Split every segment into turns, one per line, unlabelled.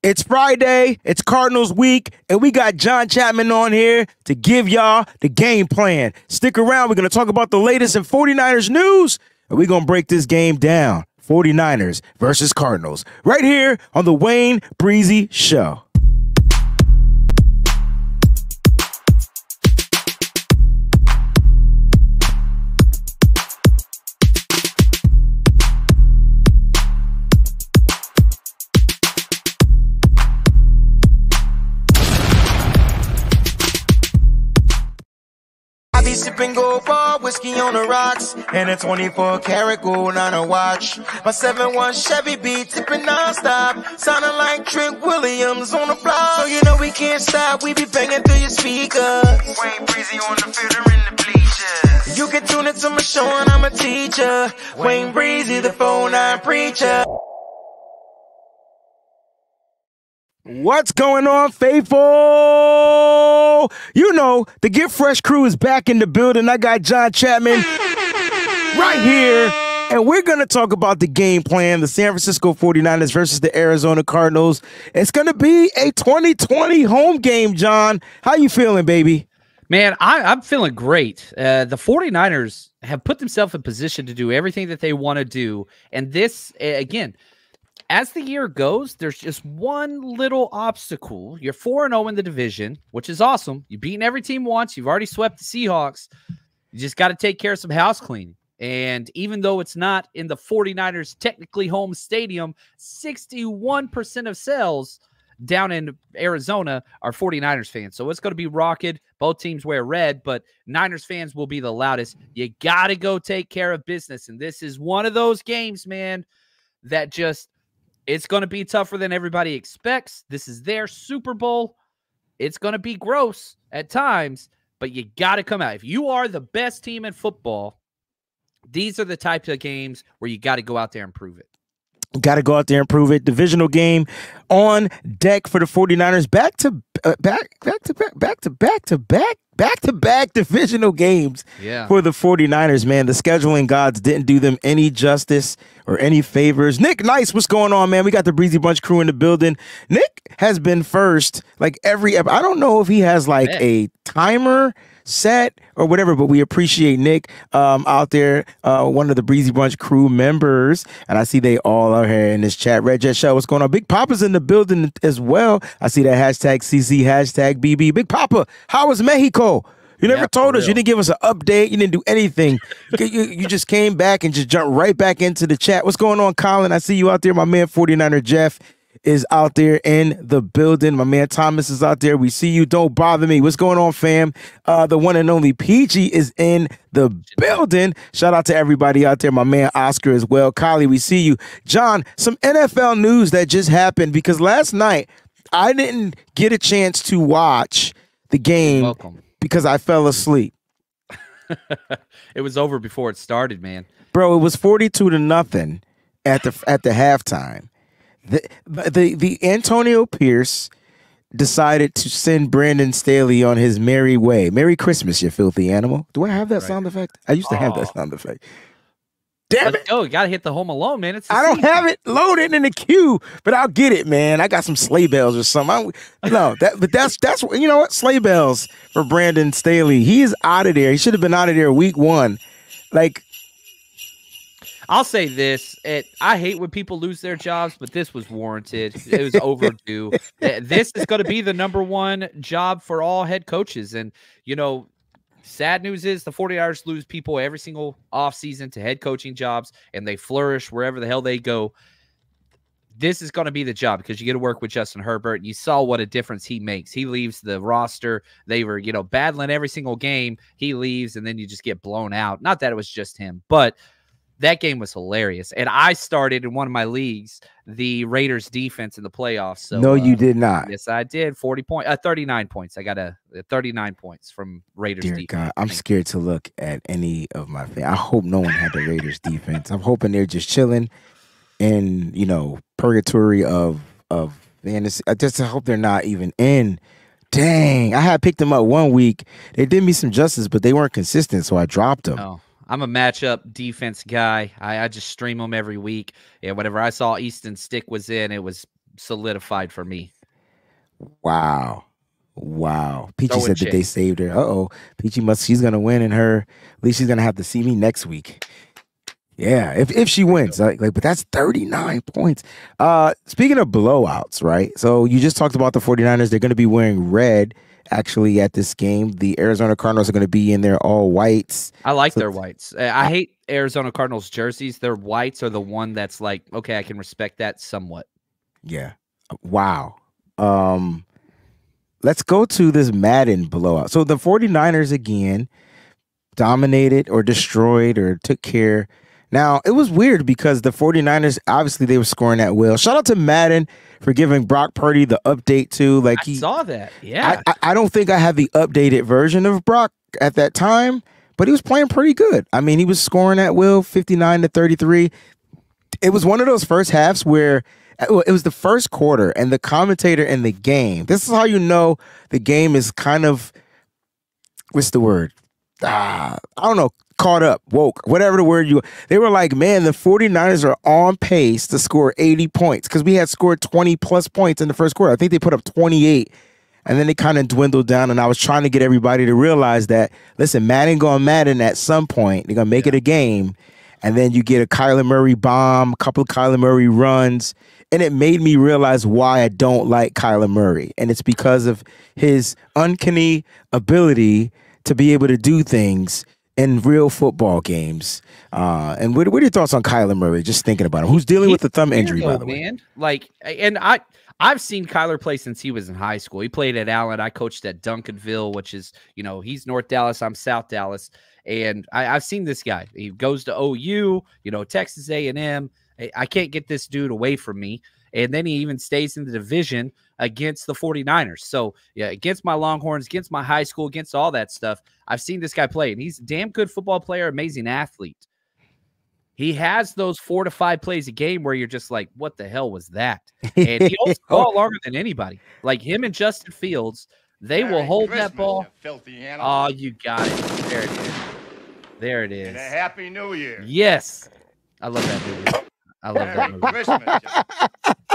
It's Friday, it's Cardinals week, and we got John Chapman on here to give y'all the game plan. Stick around, we're going to talk about the latest in 49ers news, and we're going to break this game down. 49ers versus Cardinals, right here on the WayneBreezie Show.
Sipping gold bar, whiskey on the rocks, and a 24-karat gold on a watch. My 7-1 Chevy beat tipping non-stop, sounding like Trent Williams on the block. So you know we can't stop, we be banging through your speakers. WayneBreezie on the field or in the bleachers. You can tune into my show and I'm a teacher. WayneBreezie, the 4-9 preacher.
What's going on, faithful? You know, the Get Fresh crew is back in the building. I got John Chapman right here, and we're going to talk about the game plan, the San Francisco 49ers versus the Arizona Cardinals. It's going to be a 2020 home game, John. How you feeling, baby?
Man, I'm feeling great. The 49ers have put themselves in position to do everything that they want to do, and this, again, as the year goes, there's just one little obstacle. You're 4-0 in the division, which is awesome. You've beaten every team once. You've already swept the Seahawks. You just got to take care of some house cleaning. And even though it's not in the 49ers' technically home stadium, 61% of sales down in Arizona are 49ers fans. So it's going to be rocking. Both teams wear red, but Niners fans will be the loudest. You got to go take care of business. And this is one of those games, man, that just – it's going to be tougher than everybody expects. This is their Super Bowl. It's going to be gross at times, but you got to come out. If you are the best team in football, these are the types of games where you got to go out there and prove it.
Got to go out there and prove it. Divisional game on deck for the 49ers. Back-to-back divisional games for the 49ers, man. The scheduling gods didn't do them any justice or any favors. Nick Nice, what's going on, man? We got the Breezy Bunch crew in the building. Nick has been first like every episode. I don't know if he has like a timer set or whatever, but we appreciate Nick out there, one of the Breezy Bunch crew members, and I see they all are here in this chat. Red Jet Show, what's going on? Big Papa's in the building as well. I see that hashtag CC, hashtag BB. Big Papa, how was Mexico? You never told us. You didn't give us an update. You didn't do anything. You just came back and just jumped right back into the chat. What's going on, Colin? I see you out there. My man 49er Jeff is out there in the building. My man Thomas is out there. We see you. Don't bother me. What's going on, fam? The one and only Peachy is in the building. Shout out to everybody out there. My man Oscar as well. Kylie, we see you. John, some NFL news that just happened because last night I didn't get a chance to watch the game because I fell asleep.
It was over before it started, man.
Bro, it was 42-0 at the halftime. The Antonio Pierce decided to send Brandon Staley on his merry way. Merry Christmas, you filthy animal. Do I have that sound effect? I used to have that sound effect. Damn it.
Oh, you got to hit the Home Alone, man.
I don't have it loaded in the queue, but I'll get it, man. I got some sleigh bells or something. That's you know what? Sleigh bells for Brandon Staley. He is out of there. He should have been out of there week one. Like,
I'll say this. I hate when people lose their jobs, but this was warranted. It was overdue. This is going to be the #1 job for all head coaches. And, you know, sad news is the 49ers lose people every single offseason to head coaching jobs, and they flourish wherever the hell they go. This is going to be the job because you get to work with Justin Herbert. You saw what a difference he makes. He leaves the roster. They were, you know, battling every single game. He leaves, and then you just get blown out. Not that it was just him, but that game was hilarious. And I started in one of my leagues, the Raiders defense in the playoffs. So,
no, you did not.
Yes, I did. 39 points. I got 39 points from Raiders defense.
God, I'm scared to look at any of my fans. I hope no one had the Raiders defense. I'm hoping they're just chilling in, you know, purgatory of fantasy. I just hope they're not even in. Dang, I had picked them up one week. They did me some justice, but they weren't consistent, so I dropped them.
Oh. I'm a matchup defense guy. I just stream them every week. Yeah, whenever I saw Easton Stick was in, it was solidified for me.
Wow. Peachy said that they saved her. Peachy she's gonna win, and at least she's gonna have to see me next week. Yeah, if she wins, but that's 39 points. Speaking of blowouts, right? So you just talked about the 49ers. They're gonna be wearing red actually at this game. The Arizona Cardinals are gonna be in their all whites.
I like their whites. I hate Arizona Cardinals jerseys. Their whites are the one that's like, okay, I can respect that somewhat.
Yeah. Wow. Let's go to this Madden blowout. So the 49ers again dominated or destroyed or took care. Now, it was weird because the 49ers, obviously they were scoring at will. Shout out to Madden for giving Brock Purdy the update too. Like
I saw that. Yeah.
I don't think I had the updated version of Brock at that time, but he was playing pretty good. I mean, he was scoring at will, 59-33. It was one of those first halves where it was the first quarter, and the commentator in the game, this is how you know the game is kind of, what's the word? I don't know, caught up, woke, whatever the word they were like, man, the 49ers are on pace to score 80 points because we had scored 20 plus points in the first quarter. I think they put up 28, and then they kind of dwindled down, and I was trying to get everybody to realize that, listen, Madden going Madden at some point, they're going to make it a game, and then you get a Kyler Murray bomb, a couple of Kyler Murray runs, and it made me realize why I don't like Kyler Murray. And it's because of his uncanny ability to be able to do things in real football games. And what are your thoughts on Kyler Murray? Just thinking about him, who's dealing with the thumb injury, by the way.
Man. Like, and I've seen Kyler play since he was in high school. He played at Allen. I coached at Duncanville, which is, he's North Dallas. I'm South Dallas. And I've seen this guy. He goes to OU, Texas A&M. I can't get this dude away from me. And then he even stays in the division against the 49ers. So, yeah, against my Longhorns, against my high school, against all that stuff, I've seen this guy play. And he's a damn good football player, amazing athlete. He has those 4 to 5 plays a game where you're just like, what the hell was that? And he holds the ball longer than anybody. Like him and Justin Fields, they will hold that ball.
Filthy
oh, you got it. There it is. There it is.
And a Happy New Year.
Yes. I love that movie. I love that movie.
Christmas.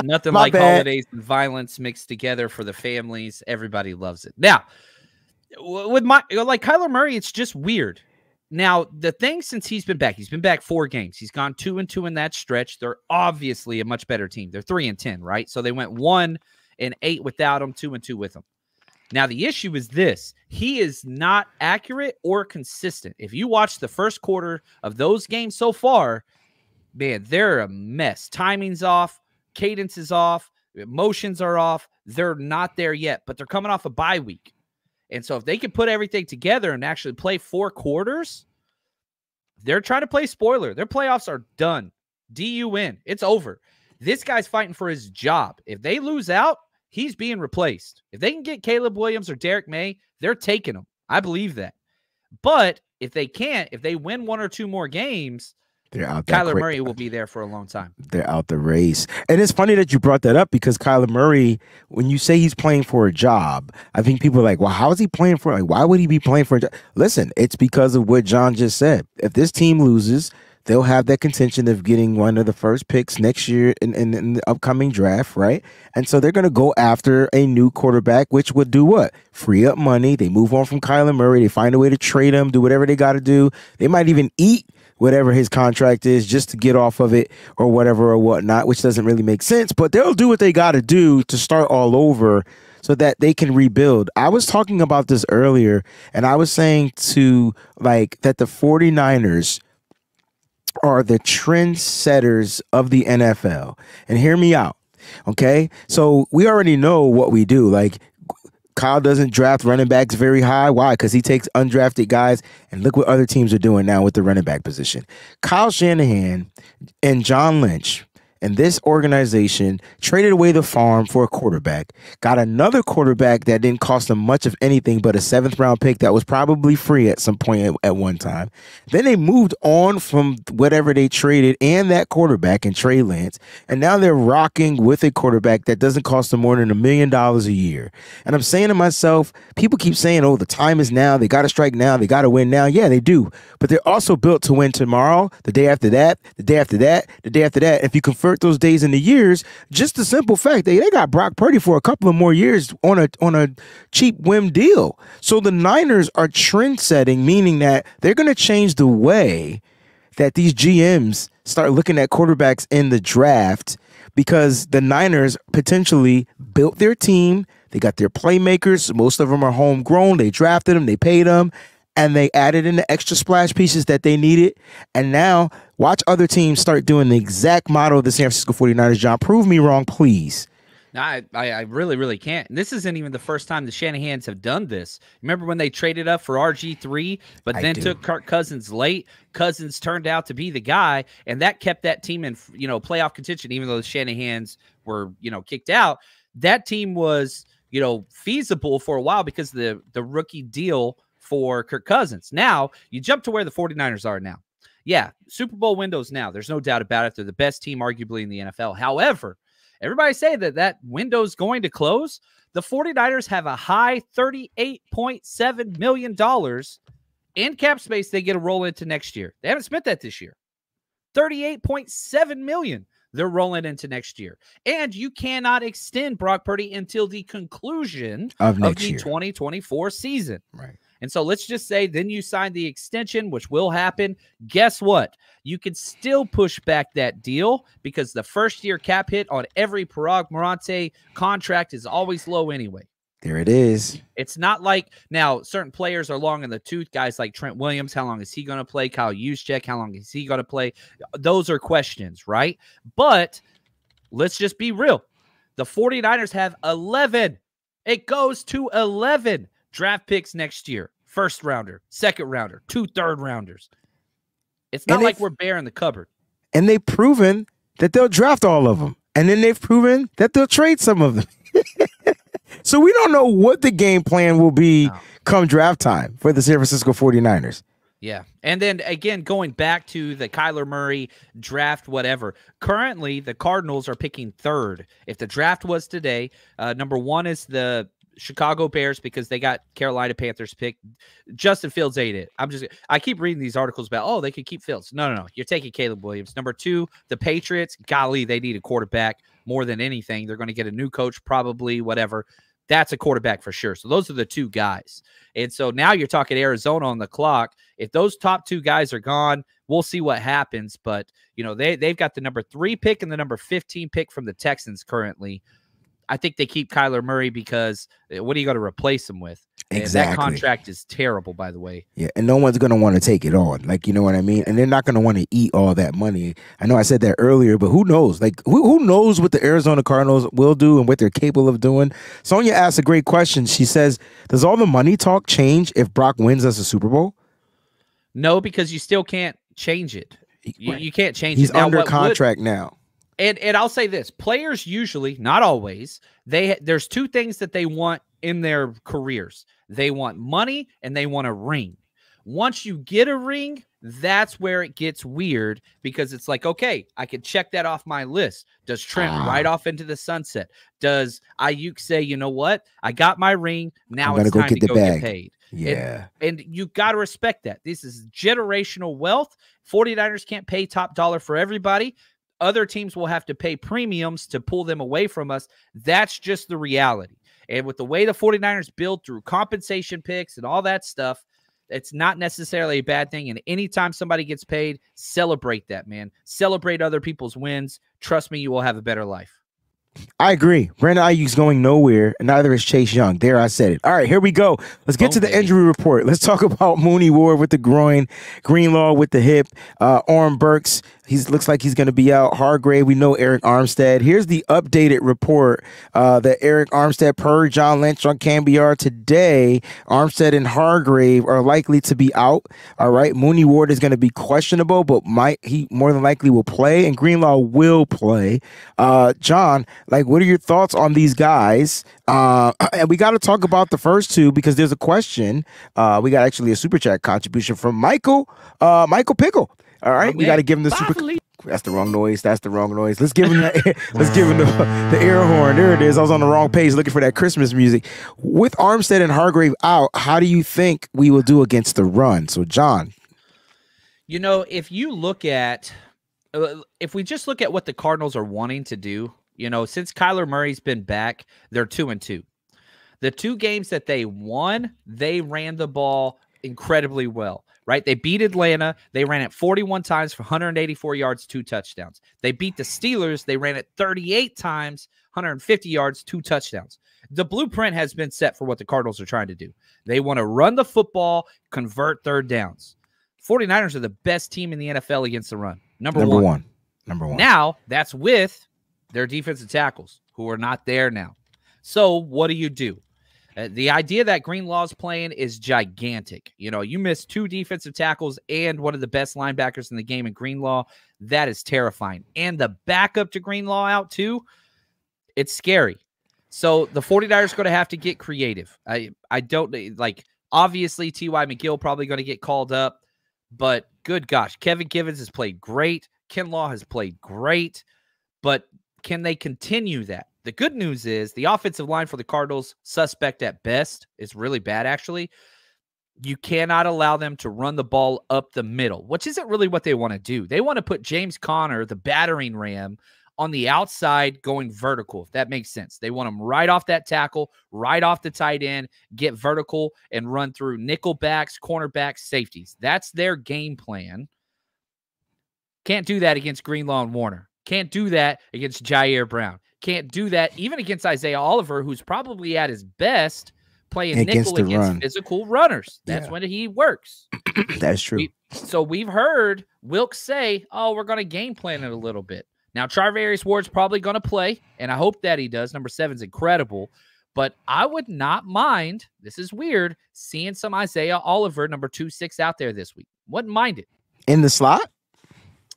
Nothing like holidays and violence mixed together for the families. Everybody loves it. Now, with Kyler Murray, it's just weird. Now, the thing since he's been back 4 games. He's gone 2-2 in that stretch. They're obviously a much better team. They're 3-10, right? So they went 1-8 without him, 2-2 with him. Now, the issue is this. He is not accurate or consistent. If you watch the first quarter of those games so far, man, they're a mess. Timing's off. Cadence is off. Emotions are off. They're not there yet, but they're coming off a bye week. And so if they can put everything together and actually play 4 quarters, they're trying to play spoiler. Their playoffs are done. D-U-N. It's over. This guy's fighting for his job. If they lose out, he's being replaced. If they can get Caleb Williams or Derek May, they're taking him. I believe that. But if they can't, if they win 1 or 2 more games,
they're out.
Kyler Murray will be there for a long time.
They're out the race. And it's funny that you brought that up because Kyler Murray, when you say he's playing for a job, I think people are like, well, how is he playing for? Like, why would he be playing for a job? Listen, it's because of what John just said. If this team loses, they'll have that contention of getting one of the first picks next year in the upcoming draft, right? And so they're going to go after a new quarterback, which would do what? Free up money. They move on from Kyler Murray. They find a way to trade him, do whatever they got to do. They might even eat whatever his contract is just to get off of it or whatever or whatnot, which doesn't really make sense. But they'll do what they got to do to start all over so that they can rebuild. I was talking about this earlier, and I was saying that the 49ers are the trendsetters of the NFL. And hear me out, okay? So we already know what we do. Like, Kyle doesn't draft running backs very high. Why? Because he takes undrafted guys, and look what other teams are doing now with the running back position. Kyle Shanahan and John Lynch and this organization traded away the farm for a quarterback, got another quarterback that didn't cost them much of anything but a 7th-round pick that was probably free at some point at one time. Then they moved on from whatever they traded and that quarterback and Trey Lance, and now they're rocking with a quarterback that doesn't cost them more than $1 million a year. And I'm saying to myself, people keep saying, oh, the time is now, they got to strike now, they got to win now. Yeah, they do. But they're also built to win tomorrow, the day after that, the day after that, the day after that. If you convert convert those days into years. Just the simple fact they got Brock Purdy for a couple of more years on a cheap whim deal. So the Niners are trend setting, meaning that they're going to change the way that these GMs start looking at quarterbacks in the draft, because the Niners potentially built their team. They got their playmakers. Most of them are homegrown. They drafted them. They paid them. And they added in the extra splash pieces that they needed. And now watch other teams start doing the exact model of the San Francisco 49ers. John, prove me wrong, please.
No, I really, really can't. And this isn't even the first time the Shanahans have done this. Remember when they traded up for RG3, but then took Kirk Cousins late? Cousins turned out to be the guy, and that kept that team in, playoff contention, even though the Shanahans were, kicked out. That team was, feasible for a while because of the rookie deal for Kirk Cousins. Now, you jump to where the 49ers are now. Yeah, Super Bowl windows now. There's no doubt about it. They're the best team arguably in the NFL. However, everybody say that window's going to close. The 49ers have a high $38.7 million in cap space they get to roll into next year. They haven't spent that this year. $38.7 million they're rolling into next year. And you cannot extend Brock Purdy until the conclusion of the 2024 season.
Right.
And so let's just say then you sign the extension, which will happen. Guess what? You can still push back that deal because the first-year cap hit on every Parag Morante contract is always low anyway.
There it is.
It's not like now certain players are long in the tooth. Guys like Trent Williams, how long is he going to play? Kyle Juszczyk, how long is he going to play? Those are questions, right? But let's just be real. The 49ers have 11. It goes to 11 draft picks next year. First rounder, second rounder, 2 third-rounders. It's not like we're bare in the cupboard.
And they've proven that they'll draft all of them. And then they've proven that they'll trade some of them. So we don't know what the game plan will be come draft time for the San Francisco 49ers.
Yeah. And then, again, going back to the Kyler Murray draft, whatever. Currently, the Cardinals are picking 3rd. If the draft was today, number 1 is the Chicago Bears because they got Carolina Panthers pick. Justin Fields ate it. I keep reading these articles about, they could keep Fields. No. You're taking Caleb Williams. Number 2, the Patriots. Golly, they need a quarterback more than anything. They're going to get a new coach, probably, whatever. That's a quarterback for sure. So those are the 2 guys. And so now you're talking Arizona on the clock. If those top 2 guys are gone, we'll see what happens. But, they've got the number 3 pick and the number 15 pick from the Texans currently. I think they keep Kyler Murray because what are you going to replace him with?
Exactly.
That contract is terrible, by the way.
Yeah, and no one's going to want to take it on. Like, you know what I mean? And they're not going to want to eat all that money. I know I said that earlier, but who knows? Like, who knows what the Arizona Cardinals will do and what they're capable of doing? Sonia asked a great question. She says, does all the money talk change if Brock wins us a Super Bowl?
No, because you still can't change it. You can't change
it. He's
now,
under contract now.
And I'll say this, players usually, not always, there's 2 things that they want in their careers. They want money and they want a ring. Once you get a ring, that's where it gets weird because it's like, okay, I can check that off my list. Does Trent ride off into the sunset? Does Ayuk say, you know what? I got my ring. Now it's time to go get paid.
Yeah.
And you got to respect that. This is generational wealth. 49ers can't pay top dollar for everybody. Other teams will have to pay premiums to pull them away from us. That's just the reality. And with the way the 49ers build through compensation picks and all that stuff, it's not necessarily a bad thing. And anytime somebody gets paid, celebrate that, man. Celebrate other people's wins. Trust me, you will have a better life.
I agree. Brandon Ayuk's going nowhere, and neither is Chase Young. There, I said it. All right, here we go. Let's get to the injury report. Let's talk about Mooney Ward with the groin, Greenlaw with the hip, Orm Burks. Looks like he's going to be out. Hargrave, we know Eric Armstead. Here's the updated report that Eric Armstead, per John Lynch on Cambiar today, Armstead and Hargrave are likely to be out. All right, Mooney Ward is going to be questionable, but he more than likely will play, and Greenlaw will play. John, what are your thoughts on these guys? And we got to talk about the first 2 because there's a question. We got actually a super chat contribution from Michael Pickle. All right, we got to give him the super. That's the wrong noise. That's the wrong noise. Let's give him that. Let's give him the air horn. There it is. I was on the wrong page looking for that Christmas music. With Armstead and Hargrave out, how do you think we will do against the run? So, John,
if you look at if we just look at what the Cardinals are wanting to do, since Kyler Murray's been back, they're 2-2. The 2 games that they won, they ran the ball incredibly well, right? They beat Atlanta. They ran it 41 times for 184 yards, 2 touchdowns. They beat the Steelers. They ran it 38 times, 150 yards, 2 touchdowns. The blueprint has been set for what the Cardinals are trying to do. They want to run the football, convert third downs. 49ers are the best team in the NFL against the run. Number one. Now, that's with their defensive tackles, who are not there now. So what do? The idea that Greenlaw's playing is gigantic. You miss 2 defensive tackles and one of the best linebackers in the game in Greenlaw. That is terrifying. And the backup to Greenlaw out too, it's scary. So the 49ers are going to have to get creative. I don't like, obviously T.Y. McGill probably going to get called up, but good gosh, Kevin Givens has played great. Kinlaw has played great, but can they continue that? The good news is the offensive line for the Cardinals, suspect at best. It's really bad, actually. You cannot allow them to run the ball up the middle, which isn't really what they want to do. They want to put James Conner, the battering ram, on the outside going vertical, if that makes sense. They want him right off that tackle, right off the tight end, get vertical and run through nickel backs, cornerbacks, safeties. That's their game plan. Can't do that against Greenlaw and Warner. Can't do that against Jair Brown. Can't do that even against Isaiah Oliver, who's probably at his best playing nickel against physical runners. That's when he works.
That's true.
So we've heard Wilkes say, we're going to game plan it a little bit. Now, Charvarius Ward's probably going to play, and I hope that he does. Number 7's incredible. But I would not mind, this is weird, seeing some Isaiah Oliver, number 2-6, out there this week. Wouldn't mind it.
In the slot?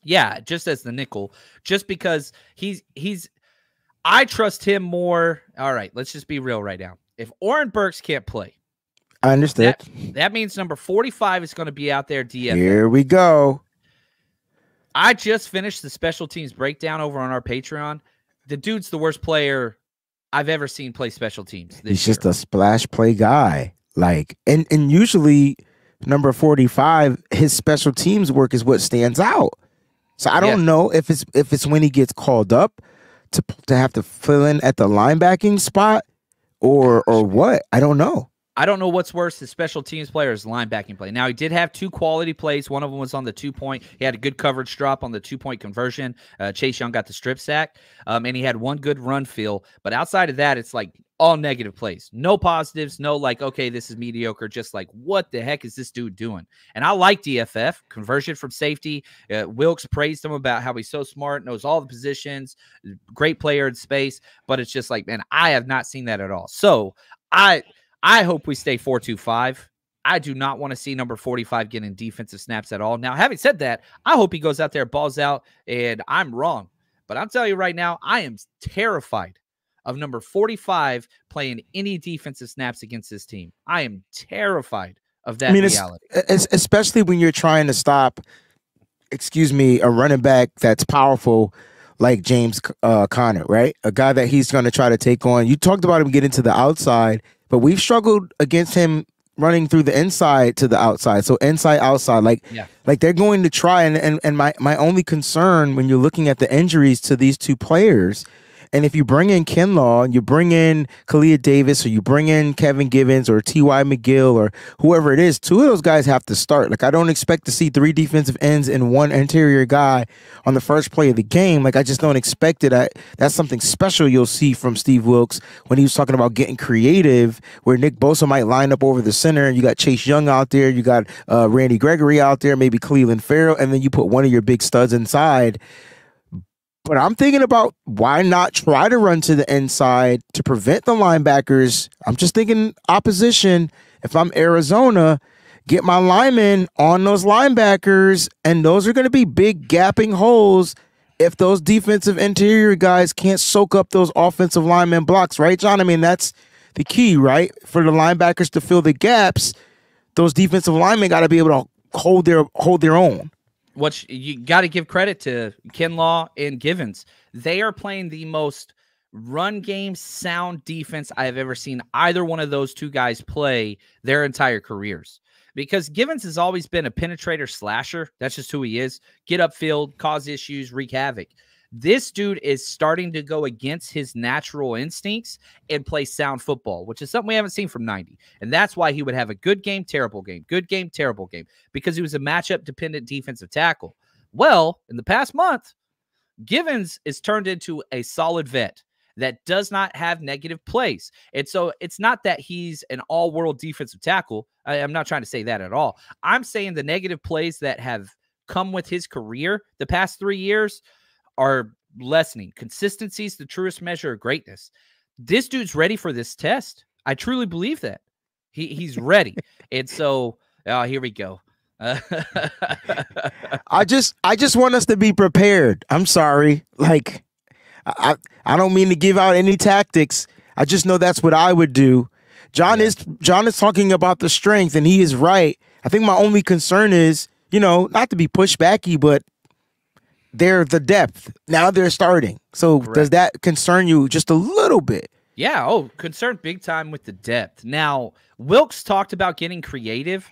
Yeah, just as the nickel. Just because I trust him more. All right, let's just be real right now. If Oren Burks can't play,
I understand.
That means number 45 is going to be out there DFL.
Here we go.
I just finished the special teams breakdown over on our Patreon. The dude's the worst player I've ever seen play special teams.
He's just a splash play guy. And usually number 45, his special teams work is what stands out. So I don't know if it's when he gets called up to have to fill in at the linebacking spot or what. I don't know.
I don't know what's worse, his special teams player or his linebacking play. Now, he did have 2 quality plays. One of them was on the 2-point. He had a good coverage drop on the 2-point conversion. Chase Young got the strip sack, and he had 1 good run feel. But outside of that, it's like all negative plays. No positives, no like, okay, this is mediocre. Just like, what the heck is this dude doing? And I like DFF, conversion from safety. Wilkes praised him about how he's so smart, knows all the positions, great player in space. But it's just like, man, I have not seen that at all. So I hope we stay 4-2-5. I do not want to see number 45 getting defensive snaps at all. Now, having said that, I hope he goes out there, balls out, and I'm wrong. But I'm telling you right now, I am terrified of number 45 playing any defensive snaps against this team. I am terrified of that reality.
Especially when you're trying to stop, a running back that's powerful like James Conner, right? A guy that he's going to try to take on. You talked about him getting to the outside, but we've struggled against him running through the inside to the outside. So inside, outside, like they're going to try. And my only concern when you're looking at the injuries to these 2 players, and if you bring in Kinlaw, you bring in Kalia Davis, or you bring in Kevin Givens or T.Y. McGill or whoever it is, 2 of those guys have to start. Like, I don't expect to see 3 defensive ends and 1 interior guy on the first play of the game. Like, I just don't expect it. That's something special you'll see from Steve Wilkes when he was talking about getting creative, where Nick Bosa might line up over the center. You got Chase Young out there. You got Randy Gregory out there, maybe Cleveland Farrell, and then you put one of your big studs inside. But I'm thinking about why not try to run to the inside to prevent the linebackers. I'm just thinking opposition. If I'm Arizona, get my linemen on those linebackers, and those are going to be big gapping holes if those defensive interior guys can't soak up those offensive lineman blocks, right, John? I mean, that's the key, right? For the linebackers to fill the gaps, those defensive linemen got to be able to hold their own.
What you got to give credit to Kinlaw and Givens. They are playing the most run game sound defense I have ever seen either one of those 2 guys play their entire careers. because Givens has always been a penetrator slasher. That's just who he is. Get upfield, cause issues, wreak havoc. This dude is starting to go against his natural instincts and play sound football, which is something we haven't seen from 90. And that's why he would have a good game, terrible game, good game, terrible game, because he was a matchup-dependent defensive tackle. Well, in the past month, Givens is turned into a solid vet that does not have negative plays. And so it's not that he's an all-world defensive tackle. I'm not trying to say that at all. I'm saying the negative plays that have come with his career the past 3 years are lessening. Consistency is the truest measure of greatness. This dude's ready for this test. I truly believe that. He's ready. And so, here we go.
I just want us to be prepared. I'm sorry. Like, I don't mean to give out any tactics. I just know that's what I would do. John is talking about the strength, and he is right. I think my only concern is, not to be pushbacky, but they're the depth. Now they're starting. So Correct. Does that concern you just a little bit?
Yeah. Oh, concerned big time with the depth. Now, Wilkes talked about getting creative.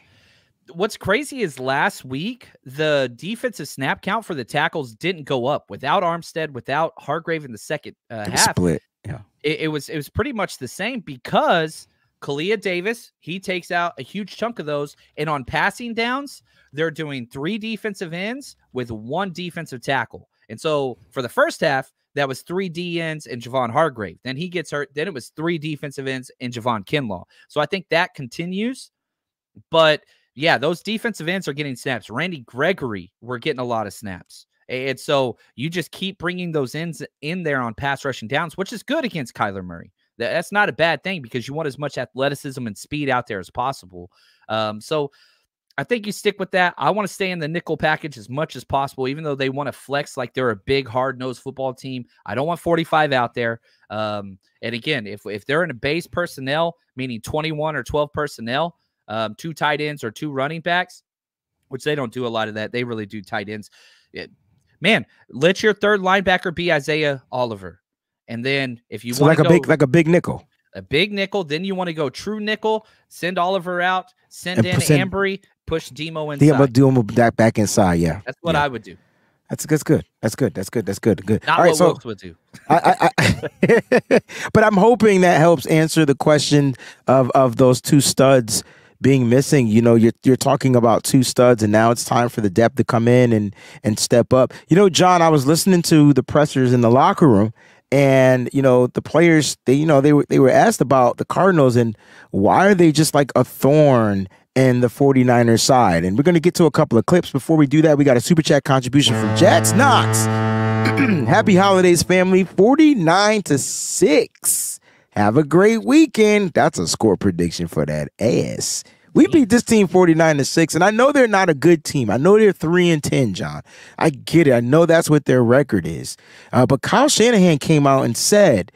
What's crazy is last week, the defensive snap count for the tackles didn't go up without Armstead, without Hargrave in the second half.
Split. Yeah.
It was pretty much the same because Kalia Davis, he takes out a huge chunk of those. And on passing downs, they're doing 3 defensive ends with 1 defensive tackle. And so for the first half, that was 3 D ends and Javon Hargrave. Then he gets hurt. Then it was 3 defensive ends and Javon Kinlaw. So I think that continues. But yeah, those defensive ends are getting snaps. Randy Gregory, we're getting a lot of snaps. And so you just keep bringing those ends in there on pass rushing downs, which is good against Kyler Murray. That's not a bad thing because you want as much athleticism and speed out there as possible. So I think you stick with that. I want to stay in the nickel package as much as possible, even though they want to flex like they're a big, hard-nosed football team. I don't want 45 out there. And again, if they're in a base personnel, meaning 21 or 12 personnel, 2 tight ends or 2 running backs, which they don't do a lot of that. They really do tight ends. Man, let your third linebacker be Isaiah Oliver. And then if you want to go
like a big nickel.
A big nickel, then you want to go true nickel, send Oliver out, send in Ambry, push Demo inside.
Demo do him back inside, yeah.
That's what I would do.
That's good. Good.
Not all right, what Wilkes would do.
But I'm hoping that helps answer the question of those 2 studs being missing. You're talking about 2 studs, and now it's time for the depth to come in and step up. John, I was listening to the pressers in the locker room, and the players, they were asked about the Cardinals and why are they just like a thorn in the 49ers side. And we're going to get to a couple of clips. Before we do that, we got a super chat contribution from Jax Knox. Happy holidays, family. 49-6. Have a great weekend. That's a score prediction for that ass. We beat this team 49-6, and I know they're not a good team. I know they're 3-10, John. I get it. I know that's what their record is. But Kyle Shanahan came out and said,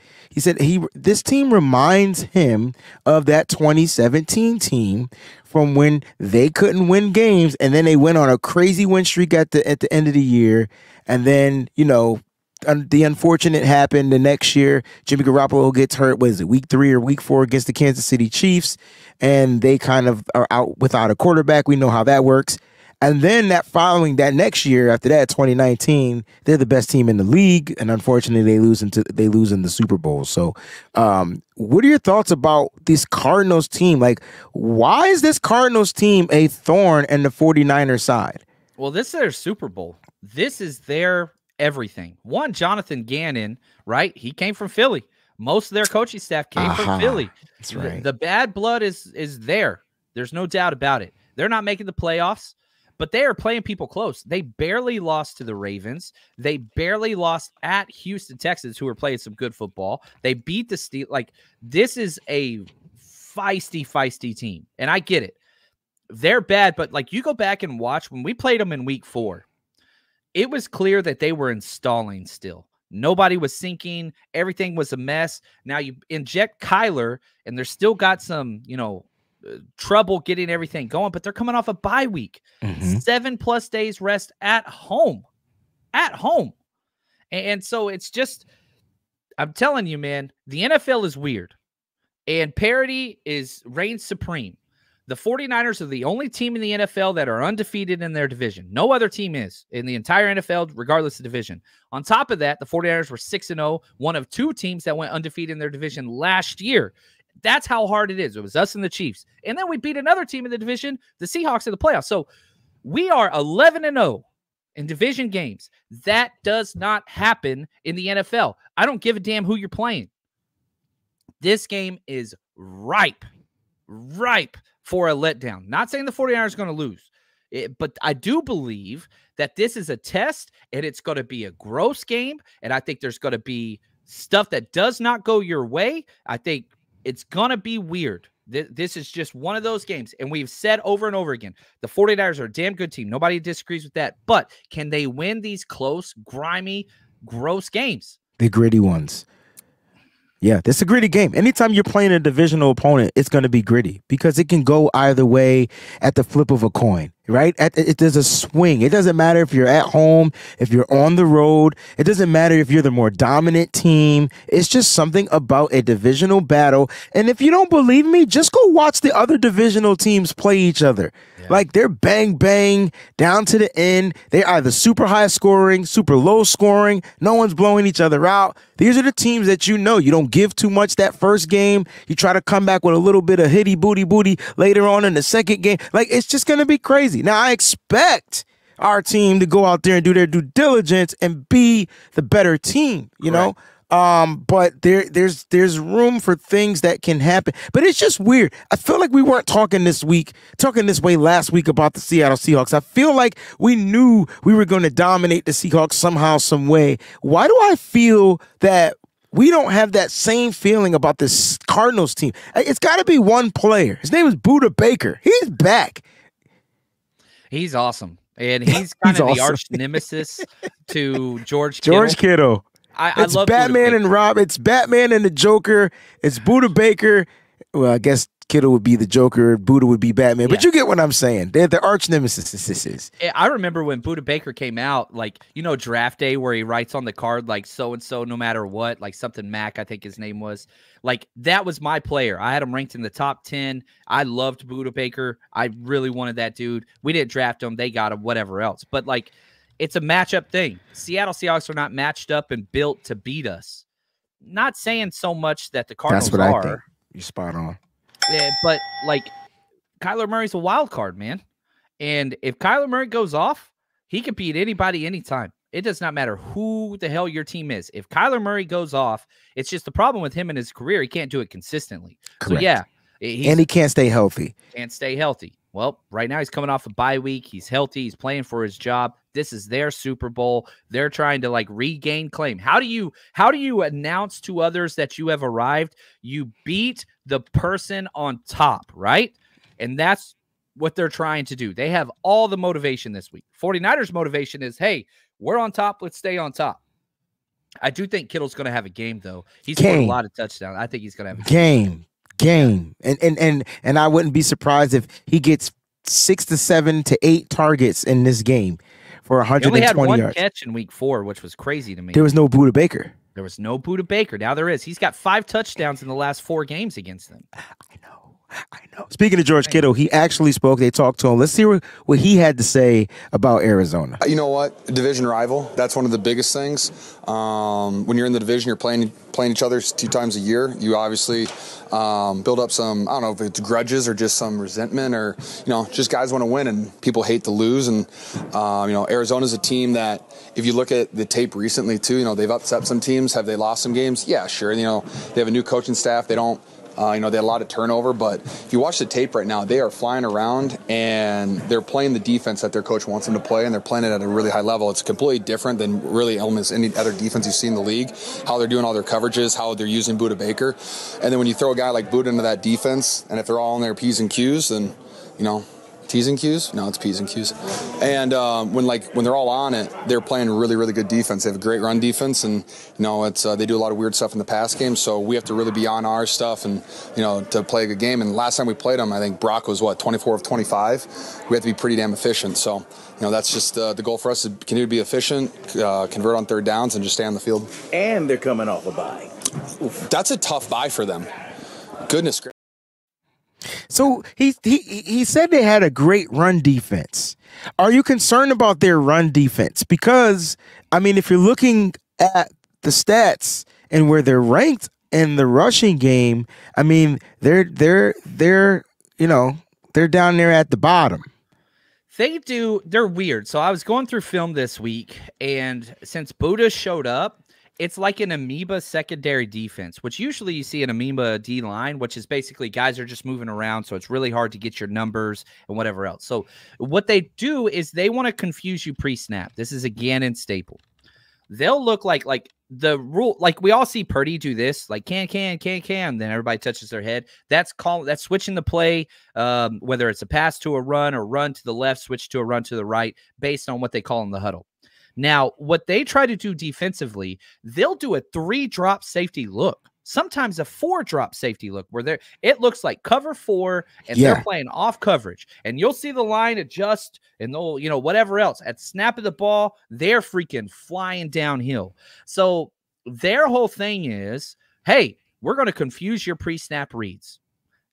this team reminds him of that 2017 team from when they couldn't win games, and then they went on a crazy win streak at the end of the year, and then the unfortunate happened the next year. Jimmy Garoppolo gets hurt. Was it week 3 or week 4 against the Kansas City Chiefs? And they kind of are out without a quarterback. We know how that works. And then that next year, after that, 2019, they're the best team in the league. And unfortunately, they lose in the Super Bowl. So what are your thoughts about this Cardinals team? Like, why is this Cardinals team a thorn in the 49ers side?
Well, this is their Super Bowl. This is their everything. One, Jonathan Gannon, right? He came from Philly. Most of their coaching staff came from Philly.
That's right.
The bad blood is there. There's no doubt about it. They're not making the playoffs, but they are playing people close. They barely lost to the Ravens. They barely lost at Houston Texans, who were playing some good football. They beat the Steelers. Like, this is a feisty team, and I get it. They're bad, but like, you go back and watch when we played them in week 4, it was clear that they were installing still. Nobody was sinking. Everything was a mess. Now you inject Kyler, and they're still got some, trouble getting everything going, but they're coming off a bye week. 7+ days rest at home. And so it's just, I'm telling you, man, the NFL is weird, and parity reigns supreme. The 49ers are the only team in the NFL that are undefeated in their division. No other team is in the entire NFL, regardless of division. On top of that, the 49ers were 6-0, one of 2 teams that went undefeated in their division last year. That's how hard it is. It was us and the Chiefs. And then we beat another team in the division, the Seahawks, in the playoffs. So we are 11-0 in division games. That does not happen in the NFL. I don't give a damn who you're playing. This game is ripe for a letdown. Not saying the 49ers are going to lose, but I do believe that this is a test, and it's going to be a gross game, and I think there's going to be stuff that does not go your way. I think it's going to be weird. This is just one of those games, and we've said over and over again, the 49ers are a damn good team. Nobody disagrees with that, but can they win these close, grimy, gross games?
The gritty ones. Yeah, this is a gritty game. Anytime you're playing a divisional opponent, it's going to be gritty because it can go either way at the flip of a coin, right? There's a swing. It doesn't matter if you're at home, if you're on the road. It doesn't matter if you're the more dominant team. It's just something about a divisional battle. And if you don't believe me, just go watch the other divisional teams play each other. Yeah. Like they're bang, bang, down to the end. They're either super high scoring, super low scoring. No one's blowing each other out. These are the teams that you know. You don't give too much that first game. You try to come back with a little bit of hitty booty later on in the second game. Like, it's just going to be crazy. Now, I expect our team to go out there and do their due diligence and be the better team, you know? But there's room for things that can happen. But it's just weird. I feel like we weren't talking this way last week about the Seattle Seahawks. I feel like we knew we were going to dominate the Seahawks somehow, some way. Why do I feel that we don't have that same feeling about this Cardinals team? It's got to be one player. His name is Budda Baker. He's back.
He's awesome. And he's kind of the arch nemesis to George Kittle.
George Kittle. I love Batman and Rob. It's Batman and the Joker. It's Budda Baker. Well, I guess Kittle would be the Joker. Budda would be Batman. But you get what I'm saying. They're the arch nemesis. This is.
I remember when Budda Baker came out, like, you know, draft day where he writes on the card, like, so-and-so no matter what, like something Mac, I think his name was. Like, that was my player. I had him ranked in the top 10. I loved Budda Baker. I really wanted that dude. We didn't draft him. They got him, whatever else. But, like, it's a matchup thing. Seattle Seahawks are not matched up and built to beat us. Not saying so much that the Cardinals are. That's what I think.
You're spot on.
Yeah, but, like, Kyler Murray's a wild card, man. And if Kyler Murray goes off, he can beat anybody anytime. It does not matter who the hell your team is. If Kyler Murray goes off, it's just the problem with him in his career. He can't do it consistently.
Correct.
So, yeah.
And he can't stay healthy.
Can't stay healthy. Well, right now he's coming off a bye week. He's healthy. He's playing for his job. This is their Super Bowl. They're trying to, like, regain claim. How do you announce to others that you have arrived? You beat the person on top, right? And that's what they're trying to do. They have all the motivation this week. 49ers motivation is, hey, we're on top. Let's stay on top. I do think Kittle's going to have a game, though. He's scored a lot of touchdowns. I think he's going to have a game. And I wouldn't be surprised if he gets 6 to 7 to 8 targets in this game for 120 yards. He only had one catch in week 4, which was crazy to me.
There was no Budda Baker.
There was no Budda Baker. Now there is. He's got 5 touchdowns in the last 4 games against them.
I know. Speaking of George Kittle, he actually spoke. They talked to him. Let's see what he had to say about Arizona.
You know what? Division rival. That's one of the biggest things. When you're in the division, you're playing each other 2 times a year. You obviously build up some, I don't know if it's grudges or just some resentment or, you know, just guys want to win and people hate to lose. And, you know, Arizona's a team that if you look at the tape recently too, you know, they've upset some teams. Have they lost some games? Yeah, sure. You know, they have a new coaching staff. They don't. You know, they had a lot of turnover, but if you watch the tape right now, they are flying around and they're playing the defense that their coach wants them to play, and they're playing it at a really high level. It's completely different than really almost any other defense you see in the league, how they're doing all their coverages, how they're using Budda Baker. And then when you throw a guy like Budda into that defense, and if they're all in their P's and Q's, then, you know, T's and Q's? No, it's P's and Q's. And when they're all on it, they're playing really, really good defense. They have a great run defense, and you know it's they do a lot of weird stuff in the pass game. So we have to really be on our stuff, and you know to play a good game. And last time we played them, I think Brock was 24 of 25. We have to be pretty damn efficient. So you know that's just the goal for us to continue to be efficient, convert on 3rd downs, and just stay on the field.
And they're coming off a bye.
That's a tough bye for them. Goodness gracious.
So he said they had a great run defense. Are you concerned about their run defense? Because I mean, if you're looking at the stats and where they're ranked in the rushing game, I mean, they're down there at the bottom.
They're weird. So I was going through film this week, and since Buddha showed up, it's like an amoeba secondary defense, which usually you see an amoeba D line, which is basically guys are just moving around. So it's really hard to get your numbers and whatever else. So what they do is they want to confuse you pre-snap. This is a Gannon staple. They'll look like the rule, like we all see Purdy do this, like can, then everybody touches their head. That's switching the play, whether it's a pass to a run or run to the left, switch to a run to the right, based on what they call in the huddle. Now, what they try to do defensively, they'll do a 3-drop safety look, sometimes a 4-drop safety look, where it looks like cover 4 and they're playing off coverage, and you'll see the line adjust and they'll, whatever else at snap of the ball, they're freaking flying downhill. So their whole thing is, hey, we're going to confuse your pre-snap reads.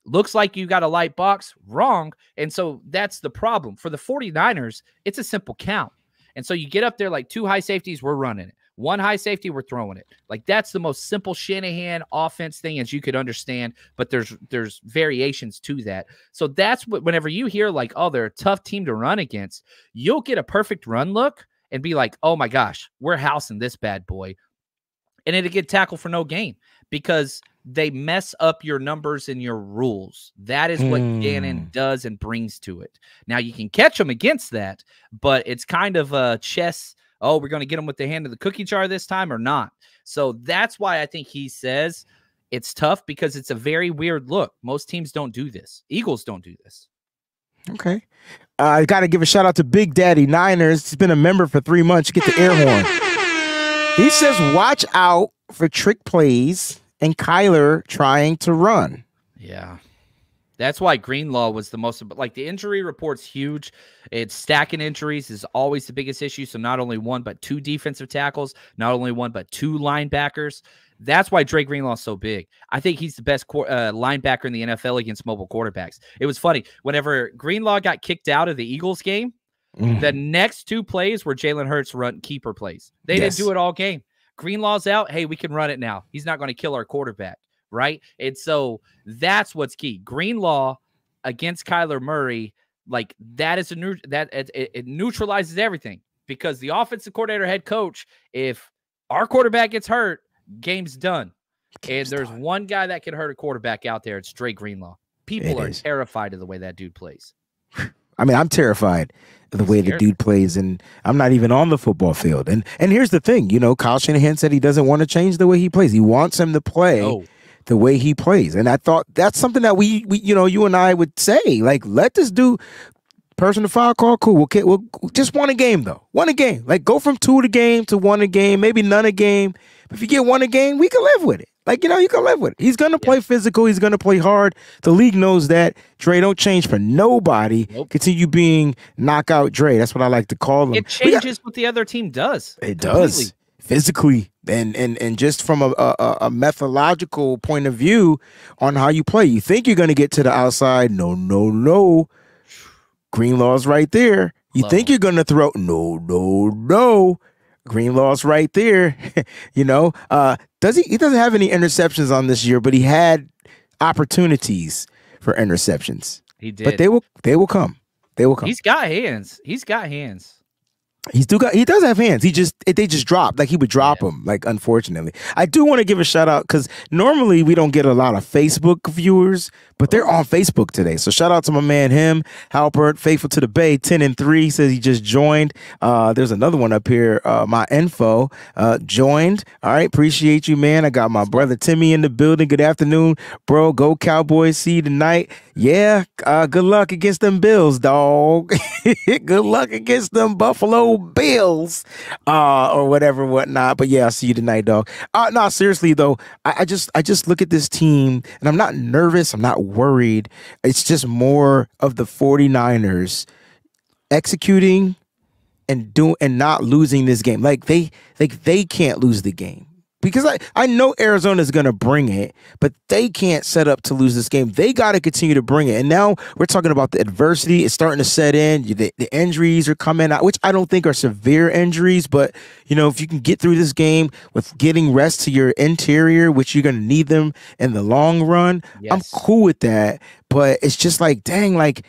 Looks like you got a light box, wrong. And so that's the problem for the 49ers. It's a simple count. And so you get up there like 2 high safeties, we're running it. 1 high safety, we're throwing it. Like that's the most simple Shanahan offense thing as you could understand, but there's variations to that. So that's what, whenever you hear like, oh, they're a tough team to run against, you'll get a perfect run look and be like, oh my gosh, we're housing this bad boy. And it'll get tackled for no gain because they mess up your numbers and your rules. That is what Gannon does and brings to it. Now you can catch them against that, but it's kind of a chess. Oh, we're going to get them with the hand of the cookie jar this time or not. So that's why I think he says it's tough, because it's a very weird look. Most teams don't do this. Eagles don't do this.
Okay. I got to give a shout out to Big Daddy Niners. He's been a member for 3 months. Get the air horn. He says, watch out for trick plays and Kyler trying to run.
Yeah. That's why Greenlaw was the most, like the injury report's huge. It's stacking injuries is always the biggest issue. So not only 1, but 2 defensive tackles, not only 1, but 2 linebackers. That's why Dre Greenlaw is so big. I think he's the best linebacker in the NFL against mobile quarterbacks. It was funny. Whenever Greenlaw got kicked out of the Eagles game, the next 2 plays were Jalen Hurts run keeper plays. They didn't do it all game. Greenlaw's out. Hey, we can run it now. He's not going to kill our quarterback, right? And so that's what's key. Greenlaw against Kyler Murray, like that is it neutralizes everything, because the offensive coordinator, head coach, if our quarterback gets hurt, game's done. And there's one guy that can hurt a quarterback out there. It's Dre Greenlaw. People are terrified of the way that dude plays.
I mean, I'm terrified of the way the dude plays, and I'm not even on the football field. And here's the thing, Kyle Shanahan said he doesn't want to change the way he plays. He wants him to play the way he plays. And I thought that's something that we you and I would say, like, let this dude, person to foul call, cool. We'll just 1 a game, though. 1 a game. Like, go from 2 a game to 1 a game, maybe none a game. But if you get 1 a game, we can live with it. Like, you can live with it. He's going to play physical. He's going to play hard. The league knows that. Dre don't change for nobody. Nope. Continue being knockout Dre. That's what I like to call him.
It changes what the other team does.
It does. Physically and just from a methodological point of view on how you play. You think you're going to get to the outside. No. Greenlaw's right there. You think you're going to throw. No. Greenlaw's right there. He doesn't have any interceptions on this year, but he had opportunities for interceptions.
He did.
But they will come. They will come.
He's got hands.
He does have hands. They just drop. Like, he would drop them, like, unfortunately. I do want to give a shout out, because normally we don't get a lot of Facebook viewers, but they're on Facebook today. So shout out to my man, Halpert, Faithful to the Bay, 10-3, says he just joined. There's another one up here, my info, joined. All right, appreciate you, man. I got my brother Timmy in the building. Good afternoon, bro. Go Cowboys. See you tonight. Yeah, good luck against them Bills, dog. Good luck against them Buffalo Bills, or whatnot. But yeah, I'll see you tonight, dog. No, seriously though, I just look at this team and I'm not nervous. I'm not worried. It's just more of the 49ers executing and not losing this game. Like they can't lose the game. because I know Arizona's going to bring it, but they can't set up to lose this game. They got to continue to bring it. And now we're talking about the adversity. It's starting to set in. The injuries are coming out, which I don't think are severe injuries, but if you can get through this game with getting rest to your interior, which you're going to need them in the long run, yes. I'm cool with that. But it's just like, dang, like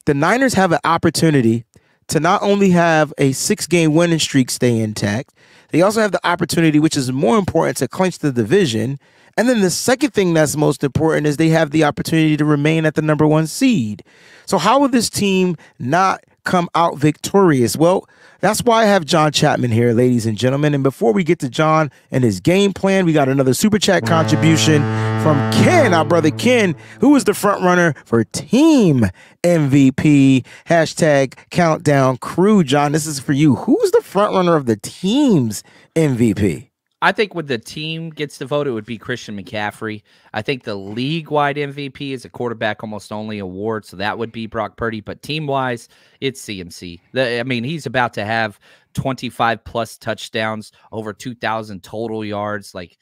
the Niners have an opportunity to not only have a 6-game winning streak stay intact, they also have the opportunity, which is more important, to clinch the division. And then the second thing that's most important is they have the opportunity to remain at the number 1 seed. So how will this team not come out victorious? Well, that's why I have John Chapman here, ladies and gentlemen. And before we get to John and his game plan, we got another Super Chat contribution from Ken, our brother Ken, who is the front runner for team MVP. Hashtag countdown crew. John, this is for you. Who's the front runner of the team's MVP?
I think when the team gets the vote, it would be Christian McCaffrey. I think the league-wide MVP is a quarterback almost only award, so that would be Brock Purdy. But team-wise, it's CMC. I mean, he's about to have 25-plus touchdowns, over 2,000 total yards. Like,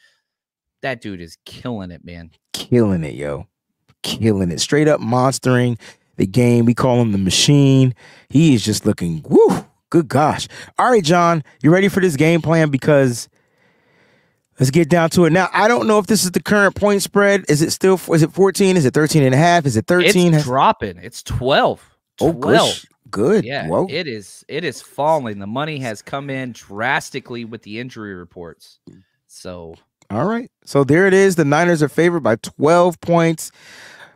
that dude is killing it, man.
Killing it, yo. Killing it. Straight up monstering the game. We call him the machine. He is just looking, woo, good gosh. All right, John, you ready for this game plan? Because let's get down to it. Now, I don't know if this is the current point spread. Is it 14? Is it 13.5? Is it 13?
It's dropping. It's 12.
Oh,
12.
Good.
Yeah,
whoa.
It is falling. The money has come in drastically with the injury reports. So,
all right. So there it is. The Niners are favored by 12 points,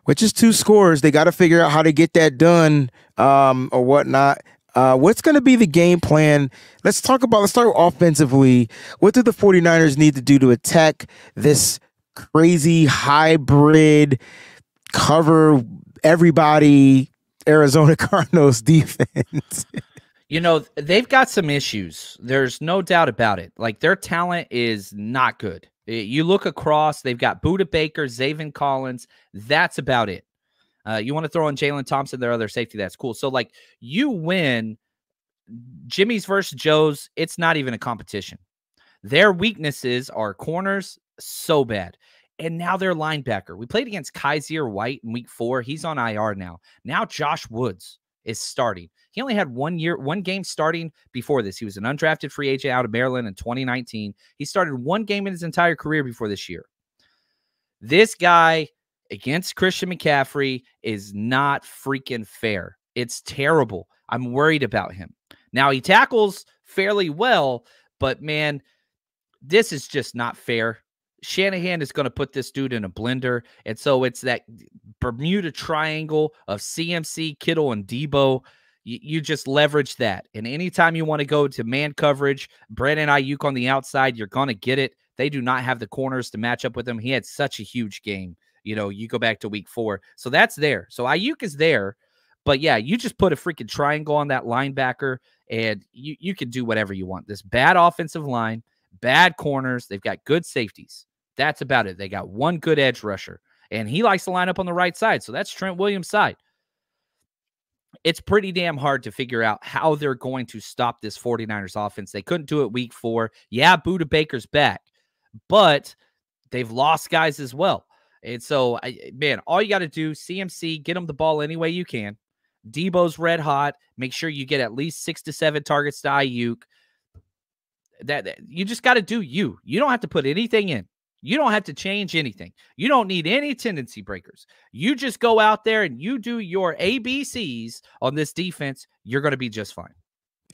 which is 2 scores. They got to figure out how to get that done or whatnot. What's going to be the game plan? Let's start offensively. What do the 49ers need to do to attack this crazy hybrid cover everybody Arizona Cardinals defense?
They've got some issues. There's no doubt about it. Like, their talent is not good. You look across, they've got Budda Baker, Zaven Collins. That's about it. You want to throw in Jalen Thompson, their other safety. That's cool. So, like, you win Jimmy's versus Joe's. It's not even a competition. Their weaknesses are corners so bad. And now their linebacker. We played against Kaiser White in week 4. He's on IR now. Now Josh Woods is starting. He only had 1 game starting before this. He was an undrafted free agent out of Maryland in 2019. He started 1 game in his entire career before this year. This guy against Christian McCaffrey is not freaking fair. It's terrible. I'm worried about him. Now, he tackles fairly well, but, man, this is just not fair. Shanahan is going to put this dude in a blender, and so it's that Bermuda Triangle of CMC, Kittle, and Debo. You just leverage that, and anytime you want to go to man coverage, Brandon Ayuk on the outside, you're going to get it. They do not have the corners to match up with him. He had such a huge game. You go back to week 4. So that's there. So Ayuk is there. But, yeah, you just put a freaking triangle on that linebacker, and you can do whatever you want. This bad offensive line, bad corners. They've got good safeties. That's about it. They got 1 good edge rusher, and he likes to line up on the right side. So that's Trent Williams' side. It's pretty damn hard to figure out how they're going to stop this 49ers offense. They couldn't do it week 4. Yeah, Budda Baker's back, but they've lost guys as well. And so, man, all you got to do, CMC, get them the ball any way you can. Debo's red hot. Make sure you get at least 6 to 7 targets to Ayuk. That you just got to do you. You don't have to put anything in. You don't have to change anything. You don't need any tendency breakers. You just go out there and you do your ABCs on this defense. You're going to be just fine.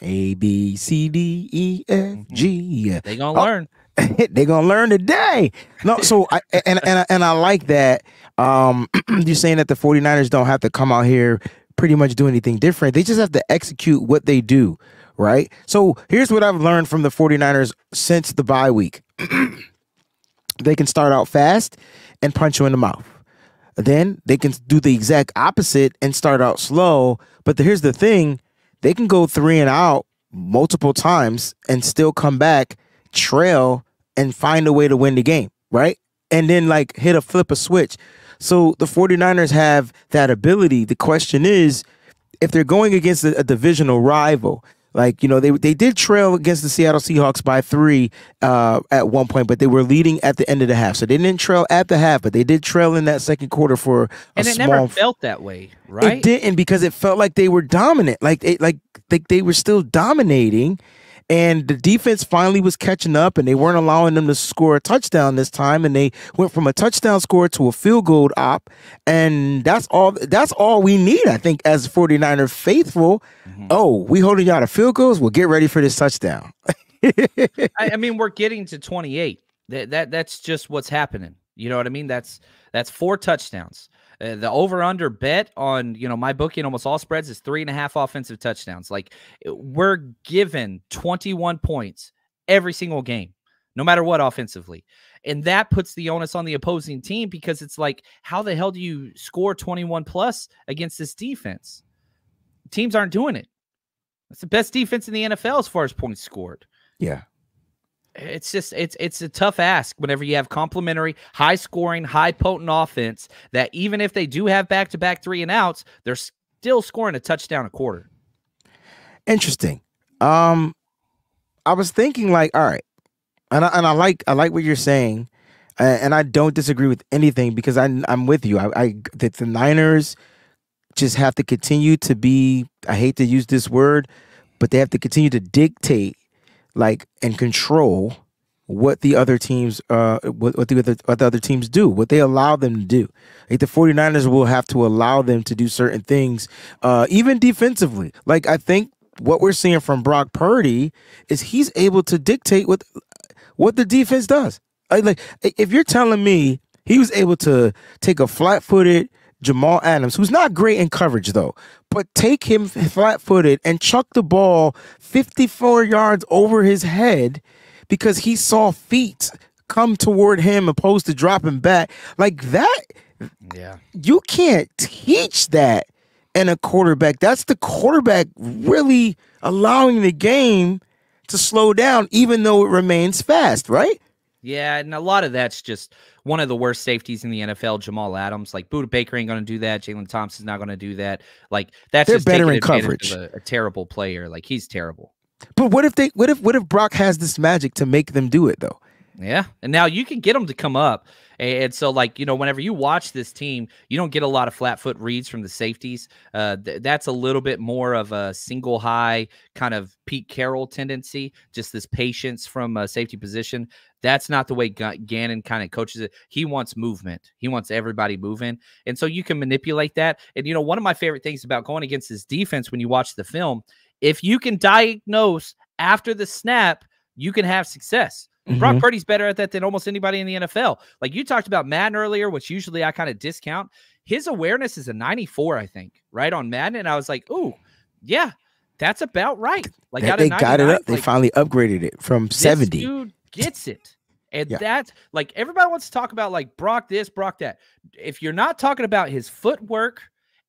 A, B, C, D, E, F, G.
They're going to learn.
They're going to learn today. No, so I like that. You're saying that the 49ers don't have to come out here pretty much do anything different. They just have to execute what they do, right? So here's what I've learned from the 49ers since the bye week. They can start out fast and punch you in the mouth. Then they can do the exact opposite and start out slow. But here's the thing. They can go 3 and out multiple times and still come back, trail, and find a way to win the game, right? And then, like, flip a switch. So the 49ers have that ability. The question is, if they're going against a divisional rival, Like, they did trail against the Seattle Seahawks by 3 at one point, but they were leading at the end of the half. So they didn't trail at the half, but they did trail in that second quarter for a
and it
small.
Never felt that way, right?
It didn't, because it felt like they were dominant, like they were still dominating. And the defense finally was catching up, and they weren't allowing them to score a touchdown this time. And they went from a touchdown score to a field goal op. And that's all we need, I think, as 49er faithful. Oh, we holding y'all to field goals? Well, get ready for this touchdown.
I mean, we're getting to 28. That's just what's happening. You know what I mean? That's 4 touchdowns. The over-under bet on, my bookie and almost all spreads is 3.5 offensive touchdowns. Like, we're given 21 points every single game, no matter what offensively. And that puts the onus on the opposing team, because it's like, how the hell do you score 21 plus against this defense? Teams aren't doing it. It's the best defense in the NFL as far as points scored.
Yeah.
It's just it's a tough ask whenever you have complementary, high scoring, high potent offense that even if they do have back-to-back 3 and outs, they're still scoring a touchdown a quarter.
Interesting. I was thinking, like, all right, and I like what you're saying, and I don't disagree with anything, because I'm with you. That the Niners just have to continue to be, I hate to use this word, but they have to continue to dictate, like, and control what the other teams what the other teams do, what they allow them to do. Like, the 49ers will have to allow them to do certain things, even defensively. Like, I think what we're seeing from Brock Purdy is he's able to dictate what the defense does. Like, if you're telling me he was able to take a flat-footed Jamal Adams, who's not great in coverage though, but take him flat-footed and chuck the ball 54 yards over his head because he saw feet come toward him opposed to dropping back, like that.
Yeah,
you can't teach that in a quarterback. That's the quarterback really allowing the game to slow down, even though it remains fast, right?
Yeah, and a lot of that's just one of the worst safeties in the NFL, Jamal Adams. Like, Budda Baker ain't going to do that. Jalen Thompson's not going to do that. Like, that's
They're
just
better
taking
in
advantage
coverage.
of a terrible player. Like, he's terrible.
But what if Brock has this magic to make them do it though?
Yeah, and now you can get them to come up. And so, like, whenever you watch this team, you don't get a lot of flat foot reads from the safeties. That's a little bit more of a single high kind of Pete Carroll tendency, just this patience from a safety position. That's not the way Gannon kind of coaches it. He wants movement. He wants everybody moving. And so you can manipulate that. And, one of my favorite things about going against his defense when you watch the film, if you can diagnose after the snap, you can have success. Brock Purdy's better at that than almost anybody in the NFL. Like, you talked about Madden earlier, which usually I kind of discount. His awareness is a 94, I think, right, on Madden. And I was like, ooh, yeah, that's about right. Like,
they got it up. They finally upgraded it from 70.
This dude gets it. And
Yeah.
that's, like, everybody wants to talk about, like, Brock this, Brock that. If you're not talking about his footwork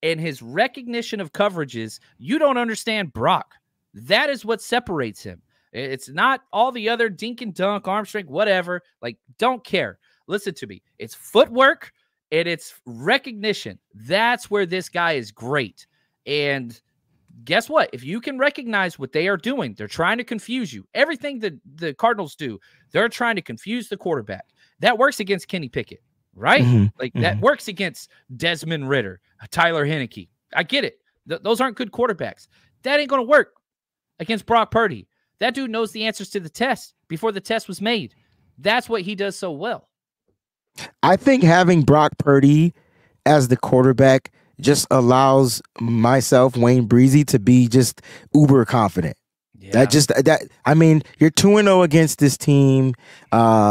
and his recognition of coverages, you don't understand Brock. That is what separates him. It's not all the other dink and dunk, arm strength, whatever. Like, don't care. Listen to me. It's footwork and it's recognition. That's where this guy is great. And guess what? If you can recognize what they are doing, they're trying to confuse you. Everything that the Cardinals do, they're trying to confuse the quarterback. That works against Kenny Pickett, right? That works against Desmond Ridder, Tyler Heineke. I get it. Those aren't good quarterbacks. That ain't going to work against Brock Purdy. That dude knows the answers to the test before the test was made. That's what he does so well.
I think having Brock Purdy as the quarterback just allows myself, WayneBreezie, to be just uber confident. Yeah. I mean, you're 2-0 against this team,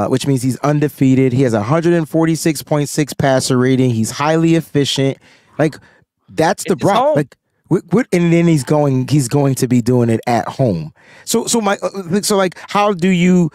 which means he's undefeated. He has 146.6 passer rating. He's highly efficient. Like, that's the Brock. Like, and then he's going to be doing it at home. So like, how do you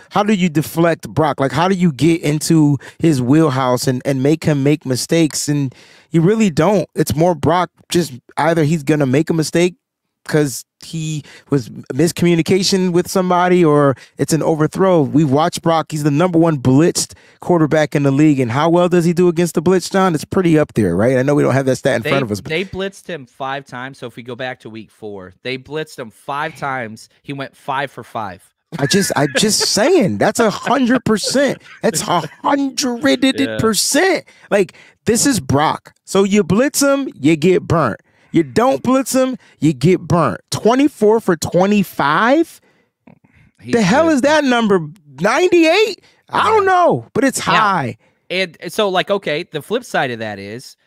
deflect Brock? Like, how do you get into his wheelhouse and make him make mistakes? And you really don't. It's more Brock. Just either he's gonna make a mistake because he was miscommunication with somebody or it's an overthrow. We've watched Brock. He's the #1 blitzed quarterback in the league. And how well does he do against the blitz, John? It's pretty up there, right? I know we don't have that stat in front of us.
They blitzed him 5 times. So if we go back to week 4, they blitzed him 5 times. He went 5 for 5.
I just saying that's 100%. That's 100%. Like, this is Brock. So you blitz him, you get burnt. You don't blitz him, you get burnt. 24 for 25? The hell is that number? 98? I don't know, but it's high.
And so, like, okay, the flip side of that is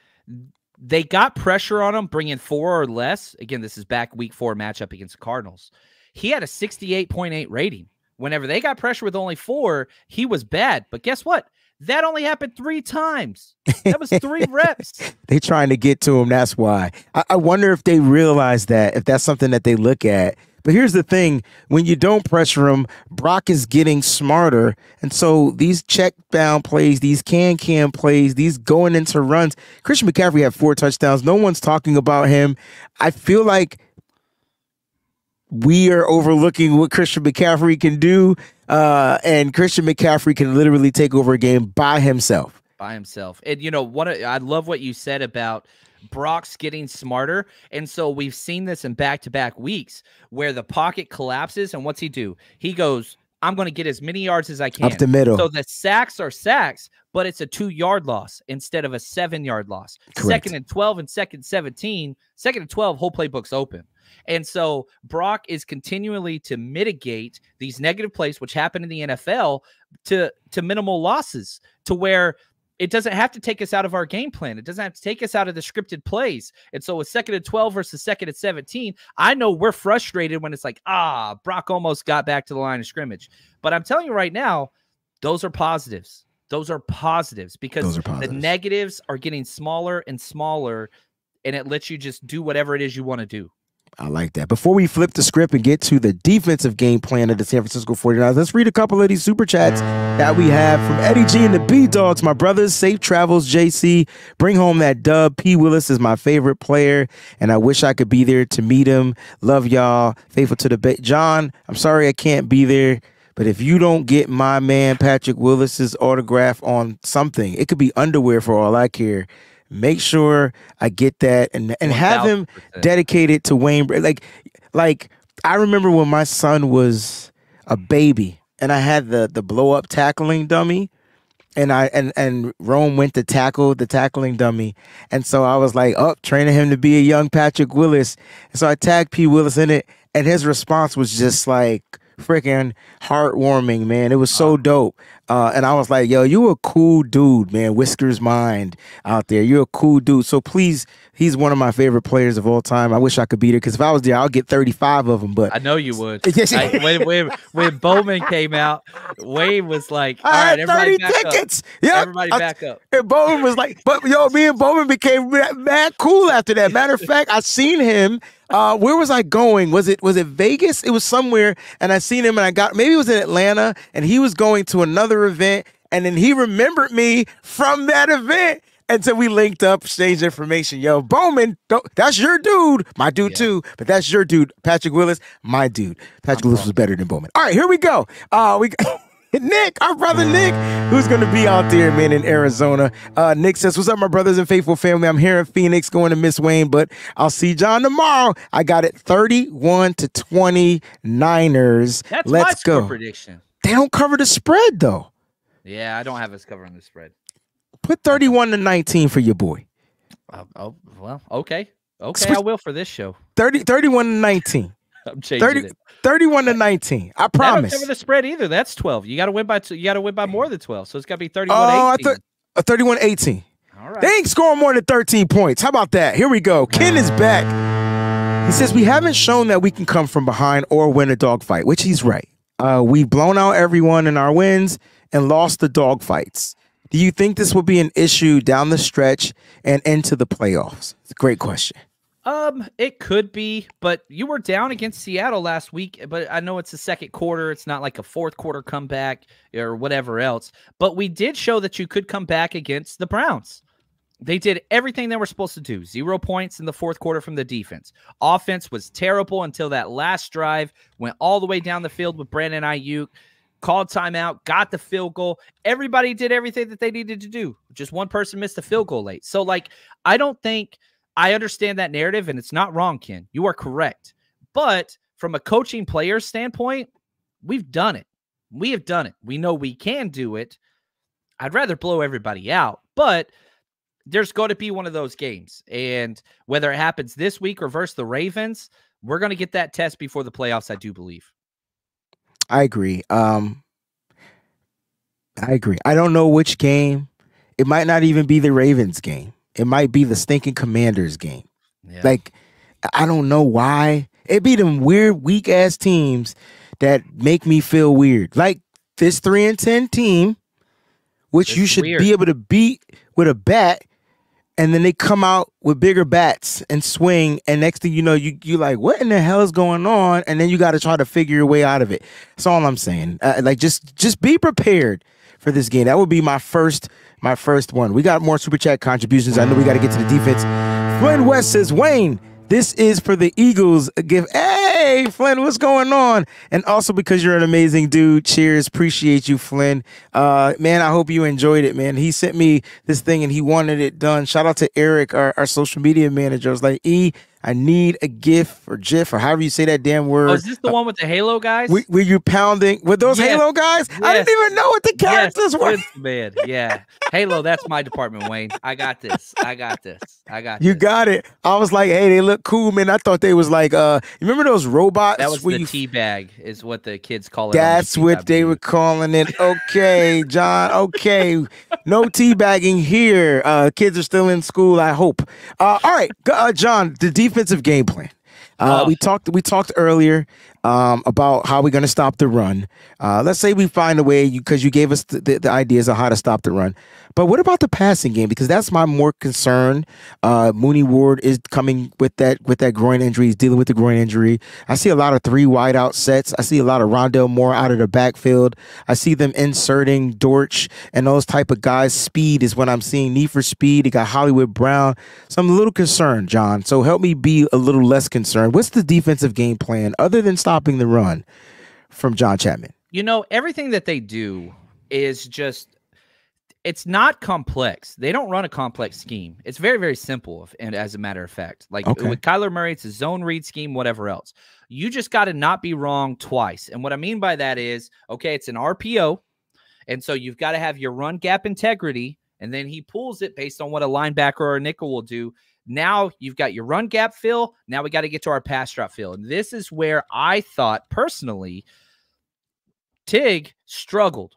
they got pressure on him, bringing 4 or less. Again, this is back week 4 matchup against the Cardinals. He had a 68.8 rating. Whenever they got pressure with only 4, he was bad. But guess what? That only happened 3 times. That was 3 reps.
They trying to get to him. That's why. I wonder if they realize that, if that's something that they look at. But here's the thing. When you don't pressure him, Brock is getting smarter. And so these check down plays, these can plays, these going into runs. Christian McCaffrey had 4 touchdowns. No one's talking about him. I feel like we are overlooking what Christian McCaffrey can do, and Christian McCaffrey can literally take over a game by himself.
And, you know, I love what you said about Brock's getting smarter. And so we've seen this in back-to-back weeks where the pocket collapses, and what's he do? He goes, I'm going to get as many yards as I can.
Up the middle.
So the sacks are sacks, but it's a 2-yard loss instead of a 7-yard loss.
Correct.
2nd and 12 and 2nd and 17. 2nd and 12, whole playbook's open. And so Brock is continually to mitigate these negative plays, which happen in the NFL, to minimal losses, to where it doesn't have to take us out of our game plan. It doesn't have to take us out of the scripted plays. And so with 2nd and 12 versus 2nd and 17, I know we're frustrated when it's like, Brock almost got back to the line of scrimmage. But I'm telling you right now, those are positives. Those are positives because the negatives are getting smaller and smaller, and it lets you just do whatever it is you want to do.
I like that. Before we flip the script and get to the defensive game plan of the San Francisco 49ers, let's read a couple of these super chats that we have from Eddie G and the B-Dogs. My brothers, safe travels, JC. Bring home that dub. P. Willis is my favorite player, and I wish I could be there to meet him. Love y'all. Faithful to the John, I'm sorry I can't be there, but if you don't get my man Patrick Willis's autograph on something, it could be underwear for all I care, make sure I get that and have him dedicated to Wayne. Like I remember when my son was a baby and I had the blow up tackling dummy, and Rome went to tackle the tackling dummy, and so I was like, training him to be a young Patrick Willis, and so I tagged P. Willis in it, and his response was just like freaking heartwarming, man. It was so dope. And I was like, yo, you a cool dude, man. Whiskers Mind out there. You're a cool dude. So please, he's one of my favorite players of all time. I wish I could be there, because if I was there, I'll get 35 of them. But
I know you would. When Bowman came out, Wayne was like, all right, everybody back tickets. Up. Yep. Everybody back up.
And Bowman was like, but yo, me and Bowman became mad cool after that. Matter of fact, I seen him. Where was I going? Was it Vegas? It was somewhere, and I seen him, and maybe it was in Atlanta, and he was going to another event, and then he remembered me from that event, and so we linked up, exchanged information. Yo, Bowman, that's your dude, my dude too, but that's your dude, Patrick Willis, my dude. Patrick Willis was better than Bowman. All right, here we go. Nick, our brother Nick, who's going to be out there, man, in Arizona. Nick says, what's up, my brothers and faithful family? I'm here in Phoenix going to miss Wayne, but I'll see John tomorrow. I got it 31-20 Niners.
That's
Let's
my score
go.
Prediction.
They don't cover the spread, though.
Yeah, I don't have us covering the spread.
Put 31-19 for your boy.
Well, okay. I will for this show.
31-19.
I'm changing it.
31-19. I promise.
That don't cover the spread either. That's 12. You got to win by you got to win by more than 12. So it's got to be 31-18.
31-18.
All right.
They ain't scoring more than 13 points. How about that? Here we go. Ken is back. He says we haven't shown that we can come from behind or win a dogfight, which he's right. We've blown out everyone in our wins and lost the dogfights. Do you think this will be an issue down the stretch and into the playoffs? It's a great question.
It could be, but you were down against Seattle last week, but I know it's the second quarter. It's not like a fourth quarter comeback or whatever else, but we did show that you could come back against the Browns. They did everything they were supposed to do. 0 points in the fourth quarter from the defense. Offense was terrible until that last drive, went all the way down the field with Brandon Ayuk, called timeout, got the field goal. Everybody did everything that they needed to do. Just one person missed a field goal late. So, like, I don't think I understand that narrative, and it's not wrong, Ken. You are correct. But from a coaching player standpoint, we've done it. We have done it. We know we can do it. I'd rather blow everybody out, but there's going to be one of those games. And whether it happens this week or versus the Ravens, we're going to get that test before the playoffs, I do believe.
I agree. I agree. I don't know which game. It might not even be the Ravens game. It might be the stinking Commanders game. Yeah. Like, I don't know why. It be them weird, weak-ass teams that make me feel weird. Like this 3-10 team, which it's you should be able to beat with a bat, and then they come out with bigger bats and swing, and next thing you know, you like, what in the hell is going on? And then you got to try to figure your way out of it. That's all I'm saying. Like, just be prepared for this game. That would be my first one. We got more super chat contributions. I know we got to get to the defense. Flynn West says, Wayne, this is for the Eagles. Hey, Flynn, what's going on? And also because you're an amazing dude. Cheers. Appreciate you, Flynn. Man, I hope you enjoyed it, man. He sent me this thing and he wanted it done. Shout out to Eric, our social media manager. I was like, I need a GIF or GIF or however you say that damn word.
Oh, is this the one with the Halo guys?
Were you pounding with those Halo guys? Yes. I didn't even know what the characters were.
Man, yeah. Halo, that's my department, Wayne. I got this.
You got it. I was like, hey, they look cool, man. I thought they was like, you remember those robots?
That was the tea bag is what the kids call it.
That's what they were calling it. Okay, John. Okay. No teabagging here. Kids are still in school, I hope. All right, John, the defensive game plan. We talked earlier about how we're going to stop the run. Let's say we find a way, because you gave us the ideas of how to stop the run. But what about the passing game? Because that's my more concern. Mooney Ward is coming with that groin injury. He's dealing with the groin injury. I see a lot of 3 wide out sets. I see a lot of Rondale Moore out of the backfield. I see them inserting Dortch and those type of guys. Speed is what I'm seeing. Need for speed. They got Hollywood Brown. So I'm a little concerned, John. So help me be a little less concerned. What's the defensive game plan other than stopping the run from John Chapman?
You know, everything that they do is just, it's not complex. They don't run a complex scheme. It's very, very simple. And as a matter of fact, like with Kyler Murray, it's a zone read scheme, whatever else. You just got to not be wrong twice. And what I mean by that is, okay, it's an RPO. And so you've got to have your run gap integrity. And then he pulls it based on what a linebacker or a nickel will do. Now you've got your run gap fill. Now we got to get to our pass drop fill. And this is where I thought personally, Tig struggled.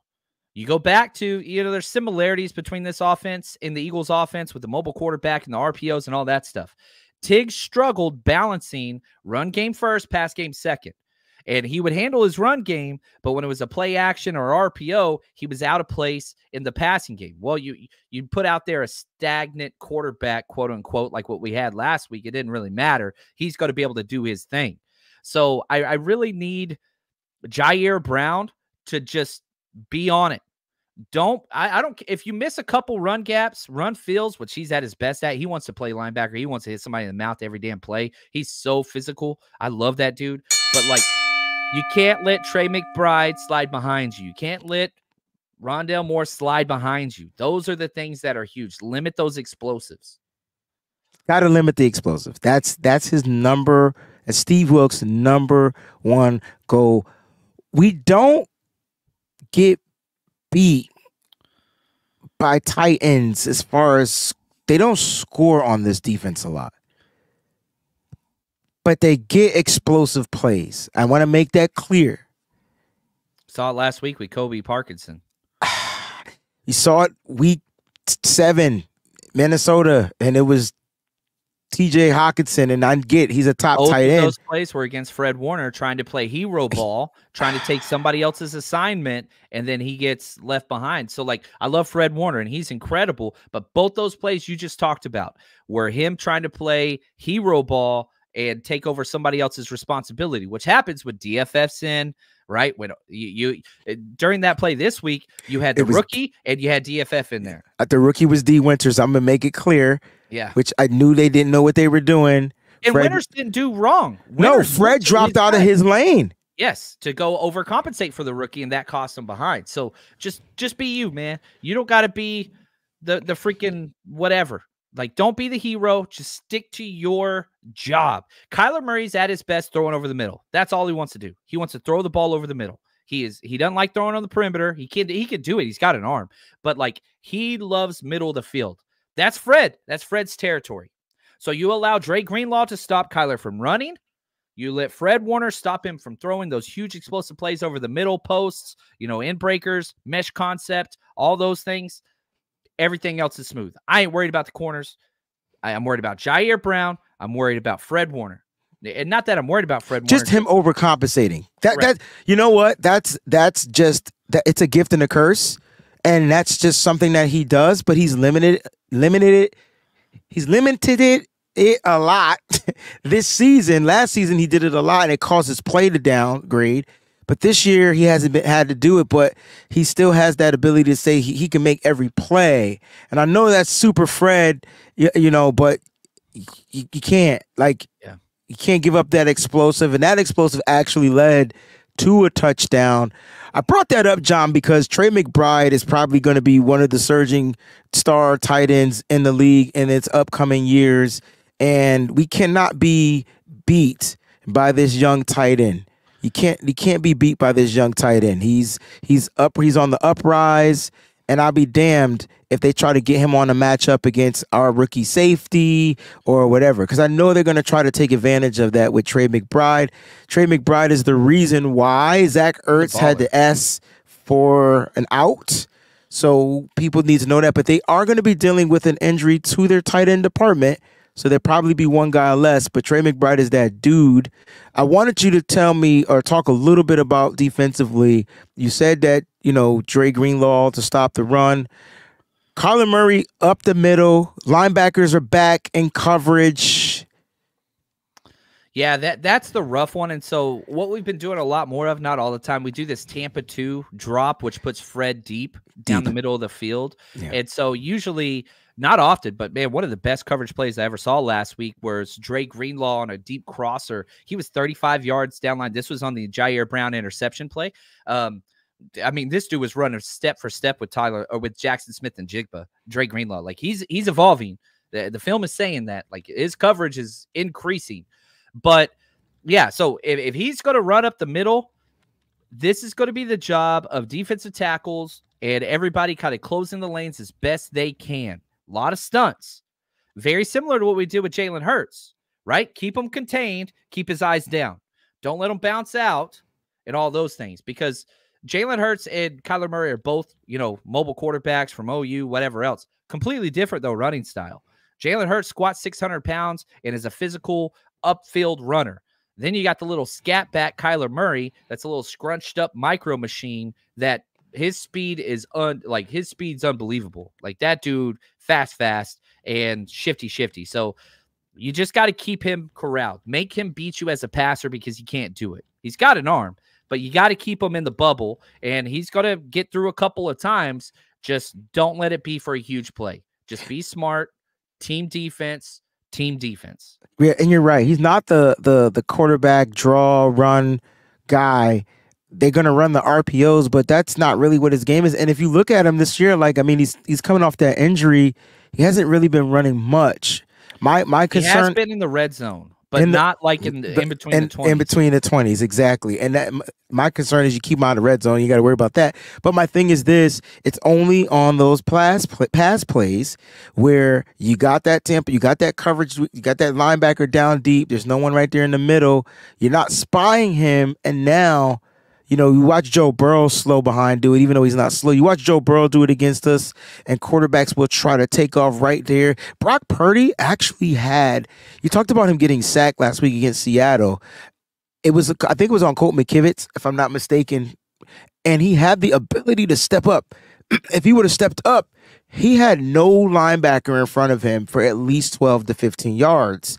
You go back to, there's similarities between this offense and the Eagles offense with the mobile quarterback and the RPOs and all that stuff. Tig struggled balancing run game first, pass game second. And he would handle his run game, but when it was a play action or RPO, he was out of place in the passing game. Well, you put out there a stagnant quarterback, quote unquote, like what we had last week. It didn't really matter. He's going to be able to do his thing. So I really need Jair Brown to just be on it. I don't, if you miss a couple run gaps, run fills, which he's at his best at, he wants to play linebacker. He wants to hit somebody in the mouth every damn play. He's so physical. I love that dude. But like, you can't let Trey McBride slide behind you. You can't let Rondale Moore slide behind you. Those are the things that are huge. Limit those explosives.
Got to limit the explosive. That's his number, and Steve Wilkes' number one goal. We don't get beat by tight ends as far as they don't score on this defense a lot, but they get explosive plays. I want to make that clear.
Saw it last week with Kobe Parkinson.
You saw it week 7, Minnesota, and it was TJ Hawkinson, and I get he's a top tight end.
Those plays were against Fred Warner trying to play hero ball, trying to take somebody else's assignment, and then he gets left behind. So, like, I love Fred Warner, and he's incredible, but both those plays you just talked about were him trying to play hero ball and take over somebody else's responsibility, which happens with DFFs in, right? When you during that play this week, you had the rookie and you had DFF in there.
The rookie was D Winters. I'm gonna make it clear.
Yeah,
which I knew they didn't know what they were doing.
And Winters didn't do wrong.
Fred dropped out of his lane.
Yes, to go overcompensate for the rookie, and that cost him behind. So just be you, man. You don't got to be the freaking whatever. Like, don't be the hero. Just stick to your job. Kyler Murray's at his best throwing over the middle. That's all he wants to do. He wants to throw the ball over the middle. He doesn't like throwing on the perimeter. He can do it. He's got an arm. But, like, he loves middle of the field. That's Fred. That's Fred's territory. So you allow Dre Greenlaw to stop Kyler from running. You let Fred Warner stop him from throwing those huge explosive plays over the middle posts, in breakers, mesh concept, all those things. Everything else is smooth. I ain't worried about the corners. I'm worried about Jair Brown. I'm worried about Fred Warner. And not that I'm worried about Fred Warner.
Just him overcompensating. That you know what? That's just that. It's a gift and a curse. And that's just something that he does, but he's limited it a lot this season. Last season he did it a lot, and it caused his play to downgrade. But this year he hasn't had to do it, but he still has that ability to say he can make every play. And I know that's super Fred, but you can't you can't give up that explosive, and that explosive actually led to a touchdown. I brought that up, John, because Trey McBride is probably going to be one of the surging star tight ends in the league in its upcoming years, and we cannot be beat by this young tight end. You can't be beat by this young tight end. He's on the uprise, and I'll be damned if they try to get him on a matchup against our rookie safety or whatever, because I know they're going to try to take advantage of that with Trey McBride. Trey McBride is the reason why Zach Ertz had to ask for an out. So people need to know that. But they are going to be dealing with an injury to their tight end department, so there'll probably be one guy less. But Trey McBride is that dude. I wanted you to tell me or talk a little bit about defensively. You said that, Dre Greenlaw to stop the run. Kyler Murray up the middle. Linebackers are back in coverage.
Yeah, that's the rough one. And so what we've been doing a lot more of, not all the time, we do this Tampa 2 drop, which puts Fred deep down the middle of the field. Yeah. And so usually, not often, but man, one of the best coverage plays I ever saw last week was Dre Greenlaw on a deep crosser. He was 35 yards down line. This was on the Jair Brown interception play. This dude was running step for step with Jackson Smith and Jigba, Dre Greenlaw. Like he's evolving. The film is saying that like his coverage is increasing. But yeah, so if he's going to run up the middle, this is going to be the job of defensive tackles and everybody kind of closing the lanes as best they can. A lot of stunts. Very similar to what we did with Jalen Hurts, right? Keep him contained, keep his eyes down. Don't let him bounce out and all those things, because Jalen Hurts and Kyler Murray are both, mobile quarterbacks from OU, whatever else. Completely different, though, running style. Jalen Hurts squats 600 pounds and is a physical upfield runner. Then you got the little scat back Kyler Murray that's a little scrunched up micro machine that his speed is his speed's unbelievable. Like that dude, fast, and shifty. So you just got to keep him corralled. Make him beat you as a passer because he can't do it. He's got an arm, but you got to keep him in the bubble, and he's going to get through a couple of times. Just don't let it be for a huge play. Just be smart. Team defense. Yeah,
and you're right. He's not the quarterback draw run guy. They're going to run the RPOs, but that's not really what his game is. And if you look at him this year, he's coming off that injury. He hasn't really been running much. My concern,
he has been in the red zone, but not like in between the 20s.
In between the 20s, exactly. And that my concern is you keep him out of the red zone. You got to worry about that. But my thing is this: it's only on those pass plays where you got that tempo, you got that coverage, you got that linebacker down deep. There's no one right there in the middle. You're not spying him, and now. You watch Joe Burrow slow behind do it, even though he's not slow. You watch Joe Burrow do it against us, and quarterbacks will try to take off right there. Brock Purdy actually you talked about him getting sacked last week against Seattle. I think it was on Colt McKivitz, if I'm not mistaken, and he had the ability to step up. If he would have stepped up, he had no linebacker in front of him for at least 12 to 15 yards.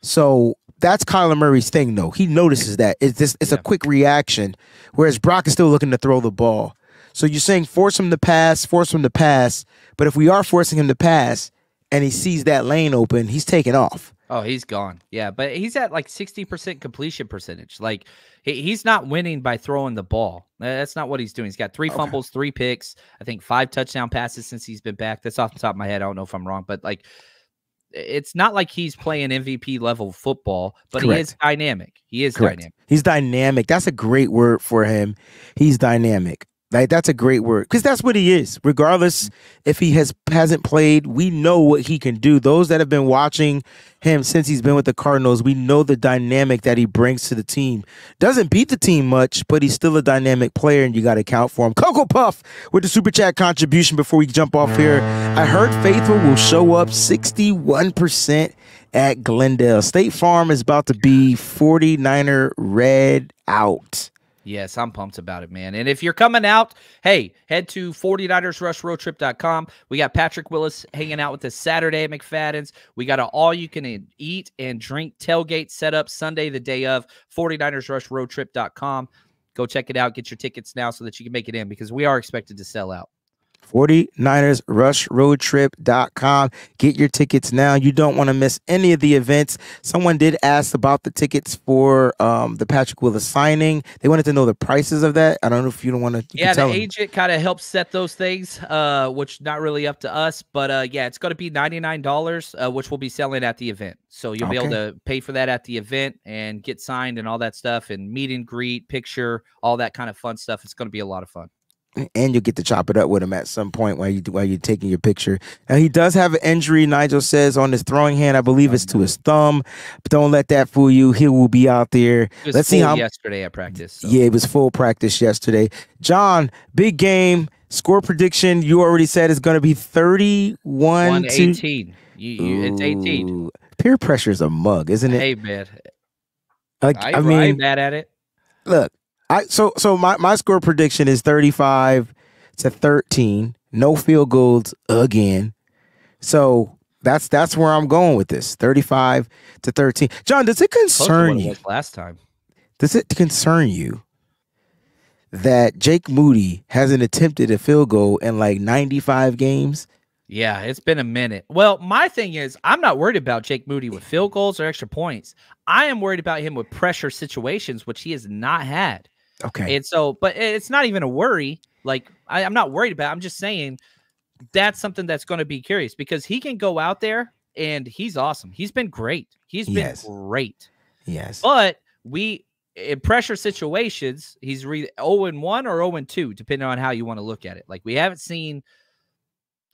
So that's Kyler Murray's thing, though. He notices that. It's a quick reaction, whereas Brock is still looking to throw the ball. So you're saying force him to pass, but if we are forcing him to pass and he sees that lane open, he's taking off.
Oh, he's gone. Yeah, but he's at like 60% completion percentage. Like, he's not winning by throwing the ball. That's not what he's doing. He's got 3 fumbles, 3 picks, I think 5 touchdown passes since he's been back. That's off the top of my head. I don't know if I'm wrong, but like, it's not like he's playing MVP level football, but Correct. He is dynamic. He is Correct. Dynamic.
He's dynamic. That's a great word for him. He's dynamic. Like, that's a great word because that's what he is. Regardless if he hasn't played, we know what he can do. Those that have been watching him since he's been with the Cardinals, we know the dynamic that he brings to the team. Doesn't beat the team much, but he's still a dynamic player, and you got to count for him. Cocoa Puff with the Super Chat contribution before we jump off here. I heard Faithful will show up 61% at Glendale. State Farm is about to be 49er red out.
Yes, I'm pumped about it, man. And if you're coming out, hey, head to 49ersrushroadtrip.com. We got Patrick Willis hanging out with us Saturday at McFadden's. We got an all-you-can-eat and drink tailgate set up Sunday, the day of, 49ersrushroadtrip.com. Go check it out. Get your tickets now so that you can make it in because we are expected to sell out.
49ersrushroadtrip.com. Get your tickets now. You don't want to miss any of the events. Someone did ask about the tickets for the Patrick Willis signing. They wanted to know the prices of that. I don't know if you don't want to.
Yeah, the agent kind of helps set those things, which not really up to us. But yeah, it's going to be $99, which we'll be selling at the event. So you'll be able to pay for that at the event and get signed and all that stuff and meet and greet, picture, all that kind of fun stuff. It's going to be a lot of fun.
And you'll get to chop it up with him at some point while you're taking your picture. Now, he does have an injury, Nigel says, on his throwing hand. I believe it's to his thumb. But don't let that fool you. He will be out there.
Let's see how yesterday at practice. So.
Yeah, it was full practice yesterday. John, big game. Score prediction, you already said it's going to be 31-18.
It's 18.
Peer pressure is a mug, isn't it?
Hey, man.
I mean,
I'm mad at it.
Look. So my score prediction is 35-13. No field goals again. So that's where I'm going with this. 35-13. John, does it concern you?
Last time.
Does it concern you that Jake Moody hasn't attempted a field goal in like 95 games?
Yeah, it's been a minute. Well, my thing is, I'm not worried about Jake Moody with field goals or extra points. I am worried about him with pressure situations, which he has not had.
Okay.
And so, but it's not even a worry. Like, I'm not worried about it. I'm just saying that's something that's going to be curious because he can go out there and he's awesome. He's been great. He's been great.
Yes.
But in pressure situations, he's 0-1 or 0-2, depending on how you want to look at it. Like, we haven't seen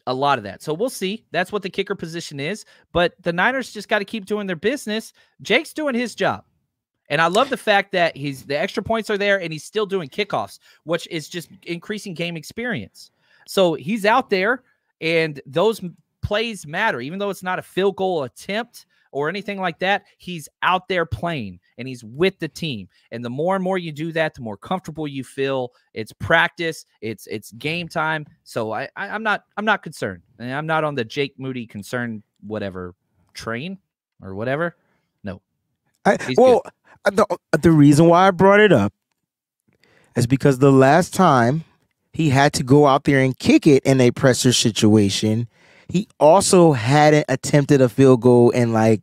a lot of that. So we'll see. That's what the kicker position is. But the Niners just got to keep doing their business. Jake's doing his job. And I love the fact that the extra points are there and he's still doing kickoffs, which is just increasing game experience. So he's out there and those plays matter. Even though it's not a field goal attempt or anything like that, he's out there playing and he's with the team. And the more and more you do that, the more comfortable you feel. It's practice. It's game time. So I'm not concerned. And I'm not on the Jake Moody concern whatever train or whatever. No.
The reason why I brought it up is because the last time he had to go out there and kick it in a pressure situation, he also hadn't attempted a field goal in like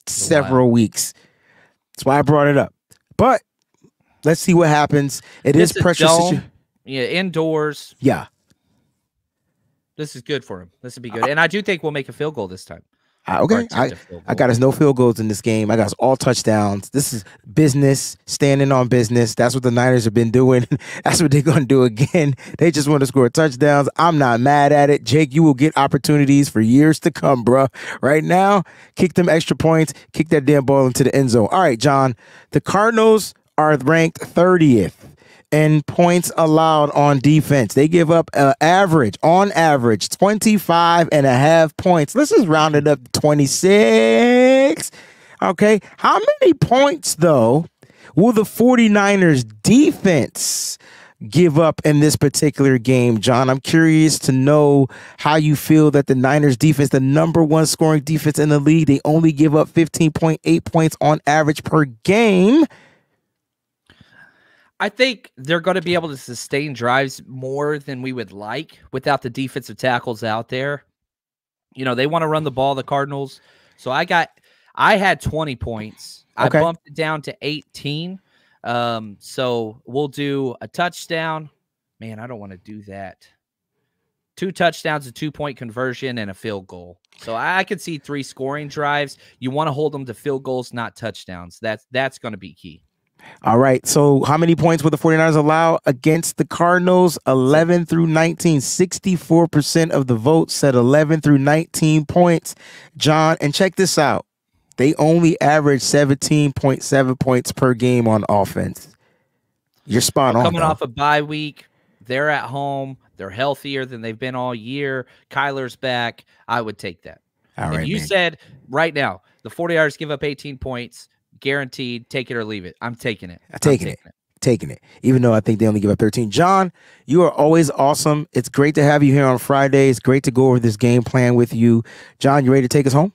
several weeks. That's why I brought it up. But let's see what happens. It is pressure situation.
Yeah, indoors.
Yeah.
This is good for him. This would be good. And I do think we'll make a field goal this time.
Okay, I got us no field goals in this game. I got us all touchdowns. This is business, standing on business. That's what the Niners have been doing. That's what they're going to do again. They just want to score touchdowns. I'm not mad at it. Jake, you will get opportunities for years to come, bro. Right now, kick them extra points. Kick that damn ball into the end zone. All right, John, the Cardinals are ranked 30th. in points allowed on defense. They give up on average, 25.5 points. Let's just round it up to 26. Okay. How many points, though, will the 49ers defense give up in this particular game, John? I'm curious to know how you feel that the Niners defense, the number one scoring defense in the league, they only give up 15.8 points on average per game.
I think they're going to be able to sustain drives more than we would like without the defensive tackles out there. You know, they want to run the ball, the Cardinals. So I had 20 points. Okay. I bumped it down to 18. So we'll do a touchdown. Man, I don't want to do that. 2 touchdowns, a 2-point conversion, and a field goal. So I could see 3 scoring drives. You want to hold them to field goals, not touchdowns. That's going to be key.
All right. So how many points will the 49ers allow against the Cardinals? 11 through 19. 64% of the vote said 11 through 19 points. John, and check this out. They only average 17.7 points per game on offense. You're spot on.
Coming off a bye week, they're at home. They're healthier than they've been all year. Kyler's back. I would take that. All right, if you said right now, the 49ers give up 18 points, guaranteed, take it or leave it. I'm taking it.
Taking it. Even though I think they only give up 13. John, you are always awesome. It's great to have you here on Friday. It's great to go over this game plan with you. John, you ready to take us home?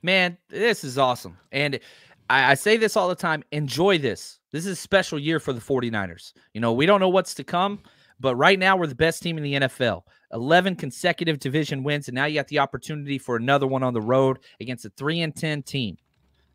Man, this is awesome. And I say this all the time. Enjoy this. This is a special year for the 49ers. You know, we don't know what's to come, but right now we're the best team in the NFL. 11 consecutive division wins, and now you got the opportunity for another one on the road against a 3-10 team.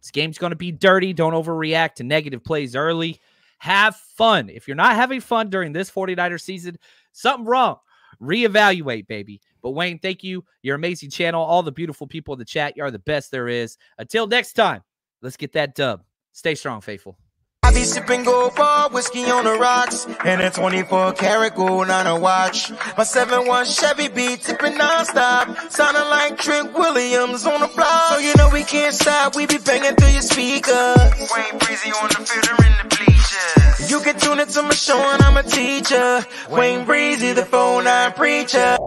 This game's going to be dirty. Don't overreact to negative plays early. Have fun. If you're not having fun during this 49er season, something wrong. Reevaluate, baby. But Wayne, thank you. Your amazing channel. All the beautiful people in the chat. You are the best there is. Until next time, let's get that dub. Stay strong, faithful.
I be sipping gold bar, whiskey on the rocks, and a 24 karat gold on a watch. My 7-1 Chevy be tipping nonstop, sounding like Trent Williams on the block. So you know we can't stop, we be banging through your speakers. WayneBreezie on the field or in the bleachers. You can tune into my show and I'm a teacher. WayneBreezie, the 4-9 preacher.